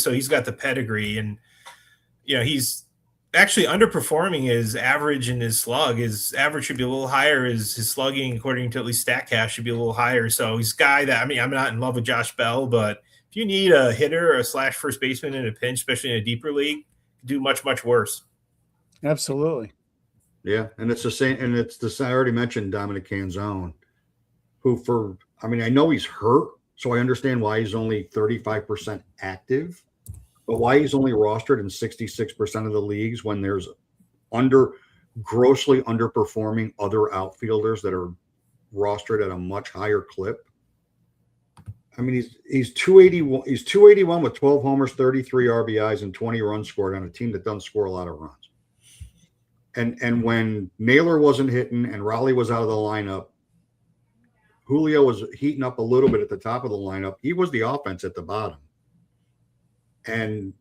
S3: So he's got the pedigree, and he's actually underperforming his average and his slug. His average should be a little higher. His slugging, according to at least StatCast, should be a little higher. So he's a guy that, I'm not in love with Josh Bell, but if you need a hitter or a / first baseman in a pinch, especially in a deeper league, do much, much worse.
S1: Absolutely.
S2: Yeah. And it's the same. And it's the same. I already mentioned Dominic Canzone, who I know he's hurt, so I understand why he's only 35% active, but why he's only rostered in 66% of the leagues when there's grossly underperforming other outfielders that are rostered at a much higher clip. I mean, he's 281. He's 281 with 12 homers, 33 RBIs, and 20 runs scored on a team that doesn't score a lot of runs. And when Naylor wasn't hitting and Raleigh was out of the lineup, Julio was heating up a little bit at the top of the lineup. He was the offense at the bottom. And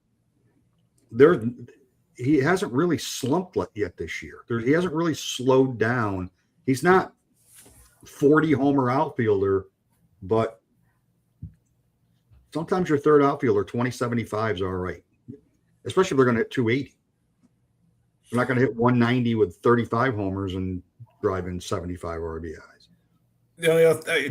S2: he hasn't really slumped yet this year. He hasn't really slowed down. He's not 40 homer outfielder, but sometimes your third outfielder, 20-75 is all right, especially if they're going to hit 280. They're not going to hit 190 with 35 homers and drive in 75 RBIs.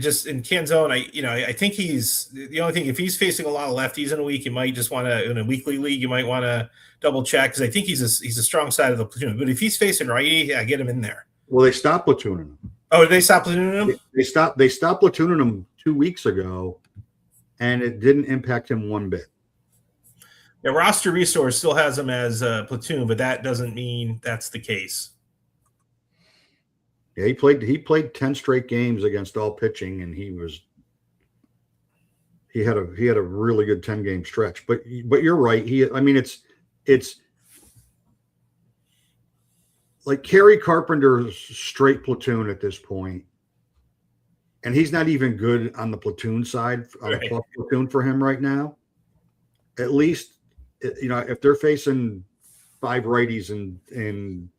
S3: Just in Canzone, I think he's the only thing. If he's facing a lot of lefties in a week, you might just want to, in a weekly league, you might want to double check, because I think he's a strong side of the platoon. But if he's facing righty, get him in there.
S2: Well, they stopped platooning him.
S3: Oh, did they stop platooning him?
S2: They stopped platooning him 2 weeks ago, and it didn't impact him one bit.
S3: Yeah, Roster Resource still has him as a platoon, but that doesn't mean that's the case.
S2: Yeah, he played 10 straight games against all pitching, and he had a really good 10-game stretch. But you're right. It's like Kerry Carpenter's straight platoon at this point, and he's not even good on the platoon side, on the plus platoon for him right now. At least, if they're facing 5 righties and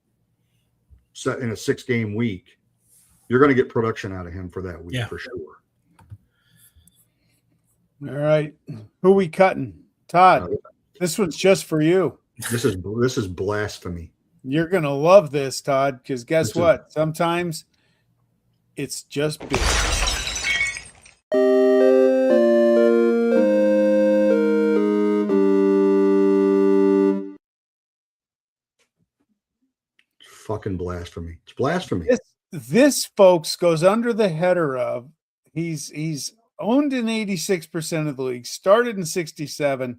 S2: set in a 6-game week, you're going to get production out of him for that week for sure.
S1: All right. Who we cutting? Todd, this one's just for you.
S2: This is blasphemy.
S1: You're going to love this, Todd, because guess what? Sometimes it's just big.
S2: Fucking blasphemy. It's blasphemy.
S1: This, folks, goes under the header of he's owned in 86% of the league, started in 67.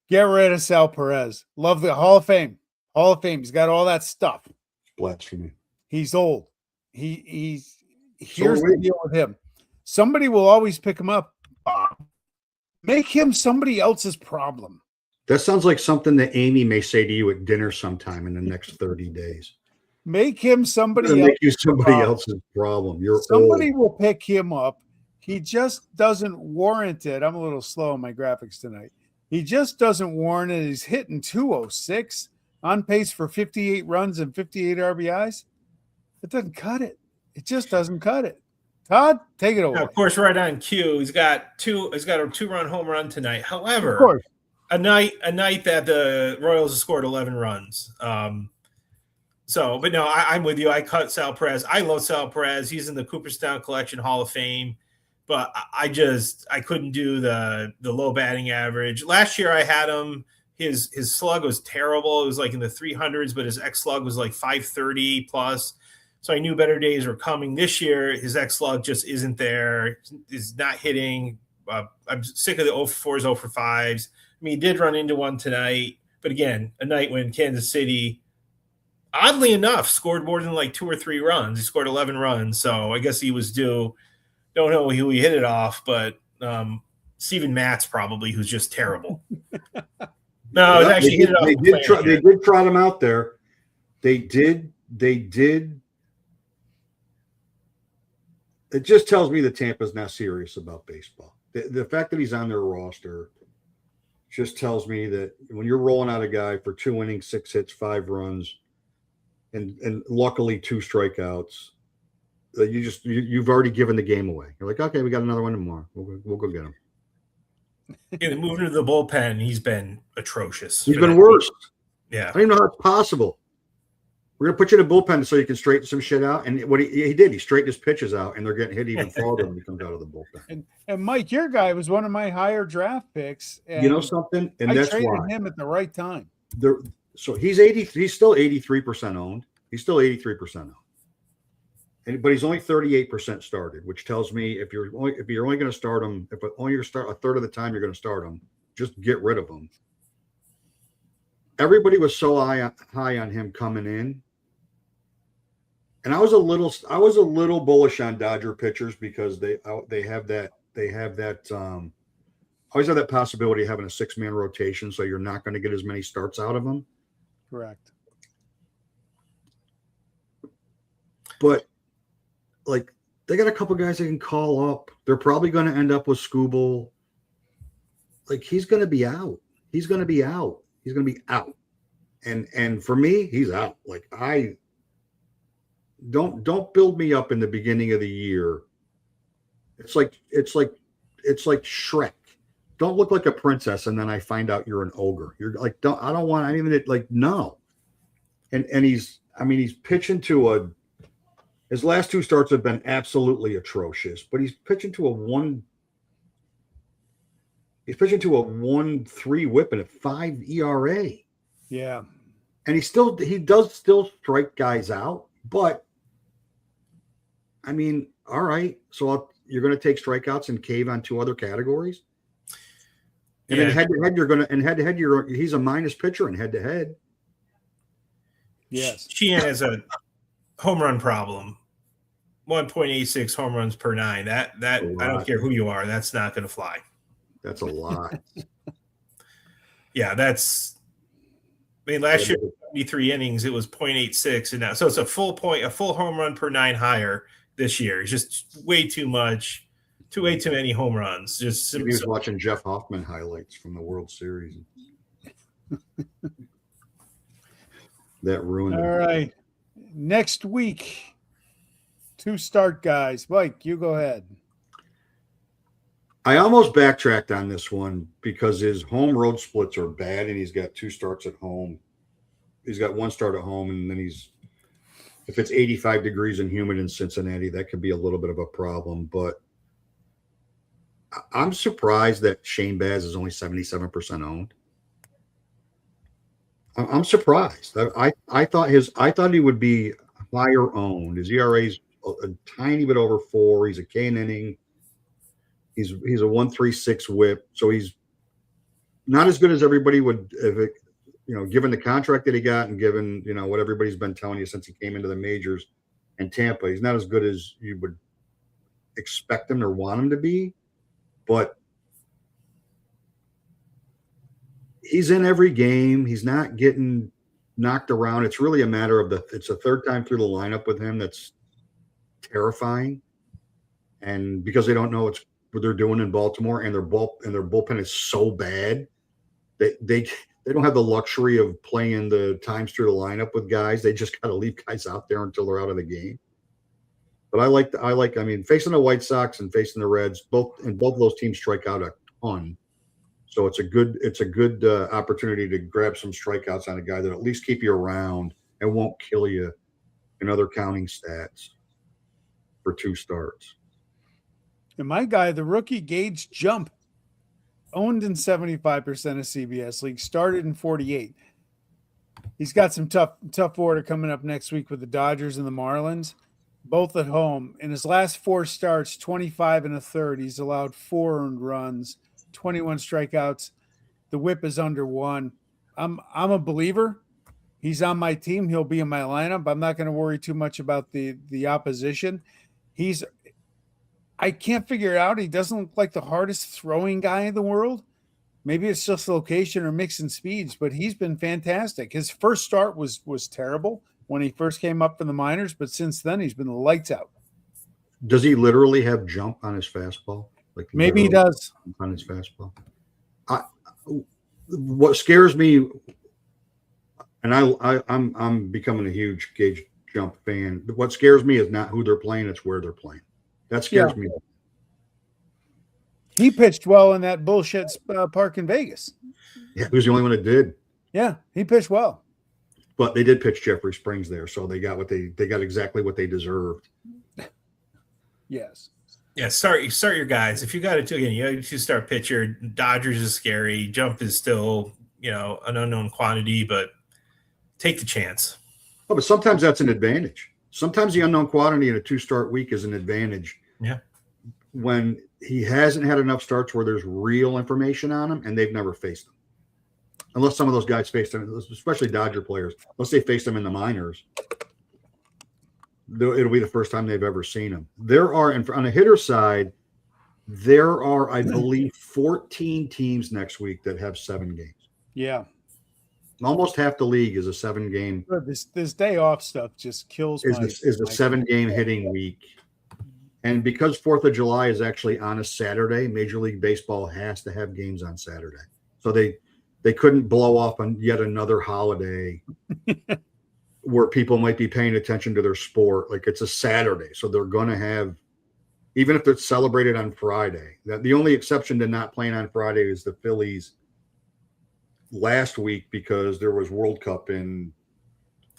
S1: Get rid of Sal Perez. Love the Hall of Fame. Hall of Fame. He's got all that stuff.
S2: It's blasphemy.
S1: He's old. Here's the deal with him. Somebody will always pick him up. Make him somebody else's problem.
S2: That sounds like something that Amy may say to you at dinner sometime in the next 30 days.
S1: Make him somebody else.
S2: Make you somebody else's problem.
S1: Somebody will pick him up. He just doesn't warrant it. I'm a little slow on my graphics tonight. He just doesn't warrant it. He's hitting 206, on pace for 58 runs and 58 RBIs. It doesn't cut it. It just doesn't cut it. Todd, take it away.
S3: Now, of course, right on cue. He's got a 2-run home run tonight. However, a night that the Royals have scored 11 runs. But no, I'm with you. I cut Sal Perez. I love Sal Perez. He's in the Cooperstown Collection Hall of Fame. But I couldn't do the low batting average. Last year I had him. His slug was terrible. It was like in the 300s, but his X slug was like 530 plus. So I knew better days were coming. This year, his X slug just isn't there. He's not hitting. I'm sick of the 0 for 4s, 0 for 5s. I mean, he did run into one tonight. But again, a night when Kansas City, oddly enough, scored more than like 2 or 3 runs. He scored 11 runs. So I guess he was due. Don't know who he hit it off, but Steven Matz probably, who's just terrible. No, it actually hit it off.
S2: They did trot him out there. They did. It just tells me that Tampa's not serious about baseball. The fact that he's on their roster just tells me that when you're rolling out a guy for 2 innings, 6 hits, 5 runs, and luckily 2 strikeouts, you've already given the game away. You're like, okay, we got another one tomorrow. We'll go get him.
S3: Yeah, moving to the bullpen, he's been atrocious.
S2: He's been worse.
S3: Yeah,
S2: I don't even know how it's possible. We're gonna put you in a bullpen so you can straighten some shit out. And what he did, he straightened his pitches out, and they're getting hit even farther when he comes out of the bullpen.
S1: And Mike, your guy was one of my higher draft picks. And
S2: you know something? And
S1: I
S2: that's
S1: traded
S2: why
S1: him at the right time.
S2: So he's 80. He's still 83% owned. He's still 83% owned. But he's only 38% started, which tells me if you're only going to start him, if only you're start a third of the time you're going to start him, just get rid of him. Everybody was so high on him coming in, and I was a little bullish on Dodger pitchers because they have that always have that possibility of having a 6-man rotation, so you're not going to get as many starts out of them.
S1: Correct.
S2: But like they got a couple guys they can call up. They're probably going to end up with Scooble. Like he's going to be out. He's going to be out. And for me, he's out. Like I don't build me up in the beginning of the year. It's like Shrek. Don't look like a princess and then I find out you're an ogre. You're like, no. And he's pitching to his last 2 starts have been absolutely atrocious, but he's pitching to a 1.3 whip and a 5 ERA.
S1: Yeah.
S2: And he does still strike guys out, but I mean, all right. So you're going to take strikeouts and cave on 2 other categories. And then head to head, he's a minus pitcher in head to head.
S1: Yes.
S3: Sheehan has a home run problem. 1.86 home runs per 9. That I don't care who you are. That's not going to fly.
S2: That's a lot.
S3: Yeah, last year 73 innings it was 0.86 and now so it's a full home run per 9 higher this year. It's just way too many home runs. Just
S2: he was watching Jeff Hoffman highlights from the World Series. That ruined
S1: it. All
S2: him.
S1: right. Next week, 2 start guys. Mike, you go ahead.
S2: I almost backtracked on this one because his home road splits are bad, and he's got 2 starts at home. He's got 1 start at home, and then if it's 85 degrees and humid in Cincinnati, that could be a little bit of a problem. But I'm surprised that Shane Baz is only 77% owned. I'm surprised. I thought he would be higher owned. His ERA's a tiny bit over 4. He's a K an inning. He's a 1.36 WHIP, so he's not as good as everybody would, given the contract that he got and given what everybody's been telling you since he came into the majors in Tampa. He's not as good as you would expect him or want him to be, but he's in every game. He's not getting knocked around. It's really a matter of it's the 3rd time through the lineup with him that's terrifying, and because they don't know what they're doing in Baltimore, and their bullpen is so bad that they don't have the luxury of playing the times through the lineup with guys. They just got to leave guys out there until they're out of the game. But I mean, facing the White Sox and facing the Reds, both of those teams strike out a ton. So it's a good opportunity to grab some strikeouts on a guy that at least keep you around and won't kill you in other counting stats for 2 starts.
S1: And my guy, the rookie Gage Jump, owned in 75% of CBS leagues, started in 48. He's got some tough order coming up next week with the Dodgers and the Marlins, both at home. In his last 4 starts, 25 1/3, he's allowed 4 earned runs, 21 strikeouts. The WHIP is under 1. I'm a believer. He's on my team. He'll be in my lineup. I'm not going to worry too much about the opposition. I can't figure it out. He doesn't look like the hardest throwing guy in the world. Maybe it's just location or mixing speeds, but he's been fantastic. His first start was terrible when he first came up from the minors, but since then he's been lights out.
S2: Does he literally have jump on his fastball? Like
S1: maybe he does
S2: on his fastball. What scares me, and I'm becoming a huge Gage Jump fan. What scares me is not who they're playing; it's where they're playing. That scares me.
S1: He pitched well in that bullshit park in Vegas.
S2: Yeah, he was the only one that did.
S1: Yeah, he pitched well.
S2: But they did pitch Jeffrey Springs there, so they got exactly what they deserved.
S1: Yes.
S3: Yeah, start your guys. If you got it again, you start pitcher. Dodgers is scary. Jump is still, an unknown quantity, but take the chance.
S2: Oh, but sometimes that's an advantage. Sometimes the unknown quantity in a 2-start week is an advantage.
S3: Yeah.
S2: When he hasn't had enough starts where there's real information on him and they've never faced him. Unless some of those guys faced him, especially Dodger players, unless they faced him in the minors, it'll be the first time they've ever seen him. There are, on the hitter side, there are, I believe, 14 teams next week that have 7 games.
S1: Yeah.
S2: Almost half the league is a 7-game.
S1: This day off stuff just kills
S2: is a 7-game hitting week. And because 4th of July is actually on a Saturday, Major League Baseball has to have games on Saturday. So they couldn't blow off on yet another holiday where people might be paying attention to their sport. Like, it's a Saturday. So they're going to have, even if it's celebrated on Friday, the only exception to not playing on Friday is the Phillies last week because there was World Cup in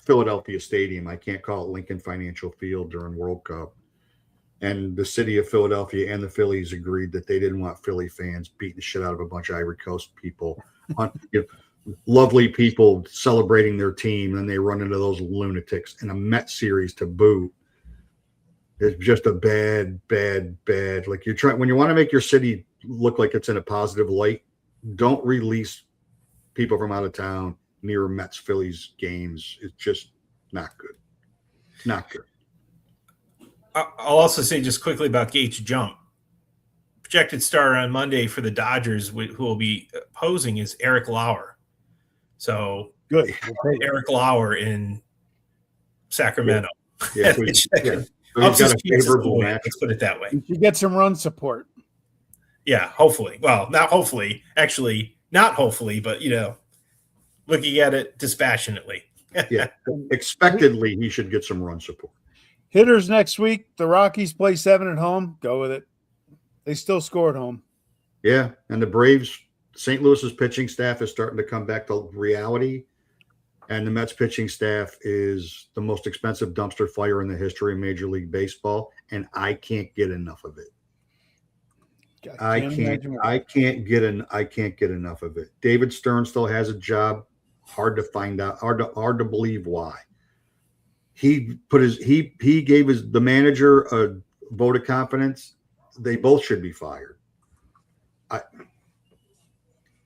S2: Philadelphia Stadium. I can't call it Lincoln Financial Field during World Cup. And the city of Philadelphia and the Phillies agreed that they didn't want Philly fans beating the shit out of a bunch of Ivory Coast people, lovely people celebrating their team, and they run into those lunatics in a Met series to boot. It's just a bad. Like, when you want to make your city look like it's in a positive light, don't release people from out of town near Mets Phillies games. It's just not good. Not good.
S3: I'll also say just quickly about Gage Jump. Projected starter on Monday for the Dodgers, who will be opposing, is Eric Lauer. So
S1: good.
S3: Eric Lauer in Sacramento.
S2: Yeah. So he's got a favorable match.
S3: Let's put it that way.
S1: You get some run support.
S3: Yeah, hopefully. Well, not hopefully. Actually, not hopefully, but looking at it dispassionately.
S2: Yeah, expectedly, he should get some run support.
S1: Hitters next week. The Rockies play 7 at home. Go with it. They still score at home.
S2: Yeah, and the Braves, St. Louis's pitching staff is starting to come back to reality, and the Mets pitching staff is the most expensive dumpster fire in the history of Major League Baseball, and I can't get enough of it. I can't get enough of it. David Stern still has a job. Hard to find out. Hard to believe why. He gave the manager a vote of confidence. They both should be fired.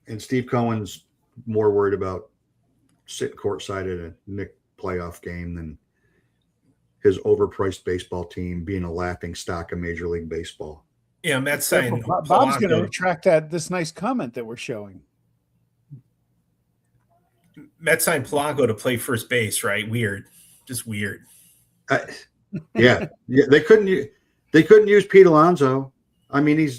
S2: And Steve Cohen's more worried about sitting courtside at a Knicks playoff game than his overpriced baseball team being a laughing stock of Major League Baseball.
S3: Yeah, Matt's saying
S1: Bob's going to retract this nice comment that we're showing.
S3: Matt signed Polanco to play first base, right? Weird, just weird.
S2: Yeah. They couldn't use Pete Alonso. I mean,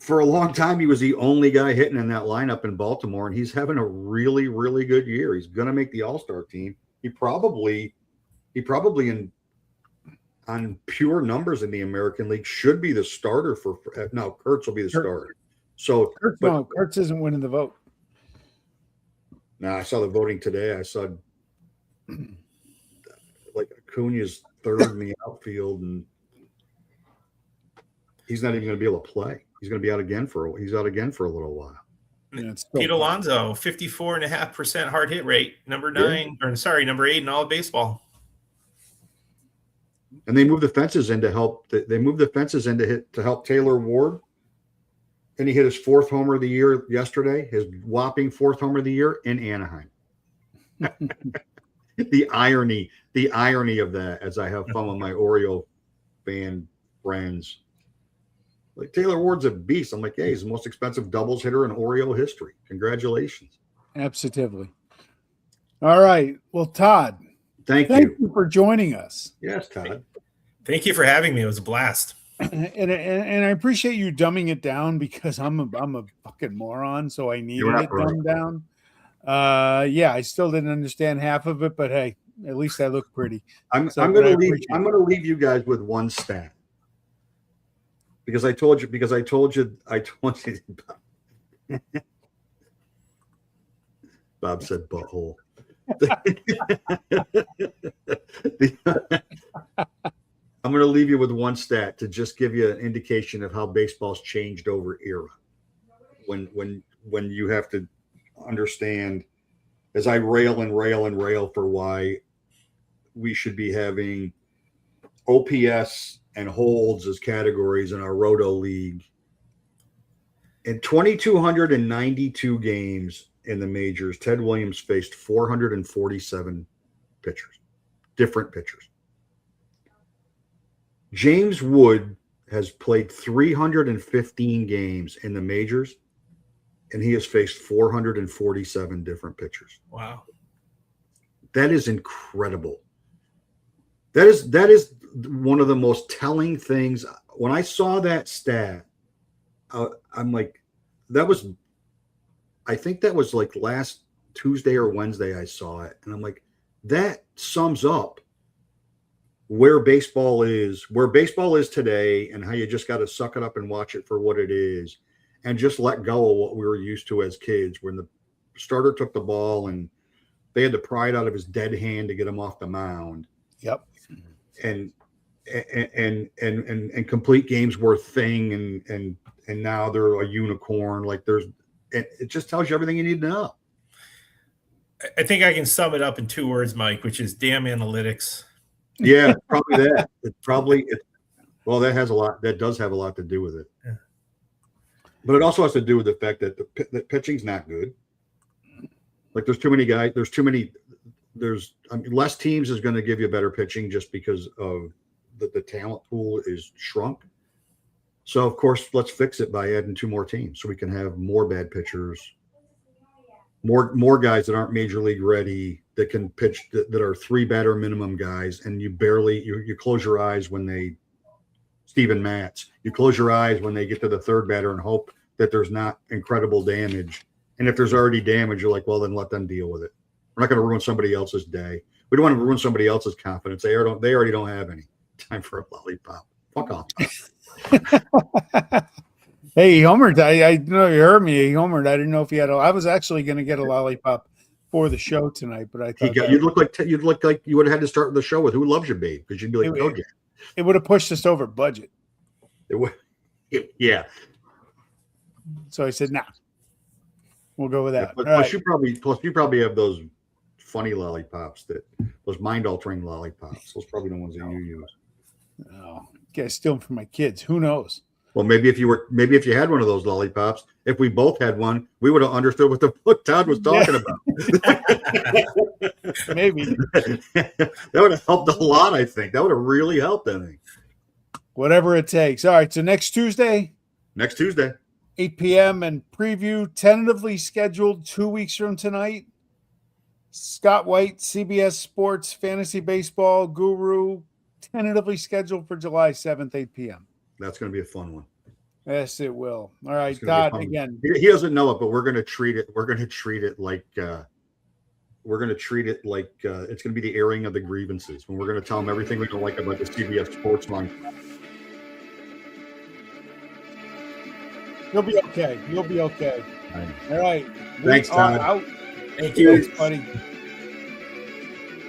S2: for a long time, he was the only guy hitting in that lineup in Baltimore, and he's having a really, really good year. He's going to make the All-Star team. He probably on pure numbers in the American League should be the starter for now. Kurtz will be the starter. So,
S1: Kurtz isn't winning the vote.
S2: No, I saw the voting today. I saw like Acuna's third in the outfield, and he's not even going to be able to play. He's going to be out again for a little while.
S1: Yeah,
S3: Pete Alonso, 54.5% hard hit rate, number 8 in all of baseball.
S2: And they moved the fences in to help. They moved the fences in to help Taylor Ward, and he hit his 4th homer of the year yesterday. His whopping 4th homer of the year in Anaheim. The irony of that, as I have fun with my Oriole fan friends. Like, Taylor Ward's a beast. I'm like, hey, he's the most expensive doubles hitter in Oriole history. Congratulations.
S1: Absolutely. All right. Well, Todd,
S2: thank you
S1: for joining us.
S2: Yes, Todd.
S3: Thank you for having me. It was a blast.
S1: And I appreciate you dumbing it down, because I'm a fucking moron, so I needed it dumbed down. Yeah, I still didn't understand half of it, but hey, at least I look pretty.
S2: I'm gonna leave you guys with one stat. Because I told you. Bob said butthole. I'm going to leave you with one stat to just give you an indication of how baseball's changed over era. When you have to understand, as I rail for why we should be having OPS and holds as categories in our Roto League. In 2,292 games in the majors, Ted Williams faced 447 pitchers, different pitchers. James Wood has played 315 games in the majors, and he has faced 447 different pitchers.
S3: Wow.
S2: That is incredible. That is one of the most telling things. When I saw that stat, I'm like, I think that was like last Tuesday or Wednesday I saw it. And I'm like, that sums up where baseball is today, and how you just got to suck it up and watch it for what it is, and just let go of what we were used to as kids, when the starter took the ball and they had to pry it out of his dead hand to get him off the mound.
S1: Yep.
S2: And complete games were a thing, and now they're a unicorn. Like, it just tells you everything you need to know.
S3: I think I can sum it up in 2 words, Mike, which is damn analytics.
S2: Yeah, probably that. That does have a lot to do with it.
S3: Yeah.
S2: But it also has to do with the fact that the pitching's not good. Like, there's too many guys. Less teams is going to give you better pitching, just because of the talent pool is shrunk. So, of course, let's fix it by adding 2 more teams, so we can have more bad pitchers, more guys that aren't major league ready, that can pitch, that are 3 batter minimum guys, and you close your eyes when Steven Matz, you close your eyes when they get to the 3rd batter and hope that there's not incredible damage. And if there's already damage, you're like, well, then let them deal with it. We're not going to ruin somebody else's day. We don't want to ruin somebody else's confidence. They already don't have any time for a lollipop. Fuck off.
S1: Hey, he homered. I know you heard me. He homered. I didn't know if he had I was actually going to get a lollipop for the show tonight, but I thought
S2: you'd look like you would have had to start the show with "Who Loves You, Babe," because you'd be like, "Oh yeah."
S1: It would have pushed us over budget.
S2: It would. Yeah.
S1: So I said, "Nah, we'll go with that."
S2: Yeah, plus you probably have those funny lollipops, those mind-altering lollipops. Those probably the ones that you use.
S1: Oh, I steal them from my kids. Who knows?
S2: Well, maybe if you had one of those lollipops, if we both had one, we would have understood what Todd was talking about.
S1: Maybe
S2: that would have helped a lot. I think that would have really helped. I think
S1: whatever it takes. All right. So next Tuesday, 8 p.m. and preview tentatively scheduled 2 weeks from tonight. Scott White, CBS Sports Fantasy Baseball Guru, tentatively scheduled for July 7th, 8 p.m.
S2: That's going to be a fun one.
S1: Yes, it will. All right, Todd, again.
S2: He doesn't know it, but we're going to treat it like it's going to be the airing of the grievances. When we're going to tell him everything we don't like about the CBS Sports line.
S1: You'll be okay. All right.
S2: Thanks, Todd.
S1: Out.
S3: Thank you.
S1: Thanks, buddy.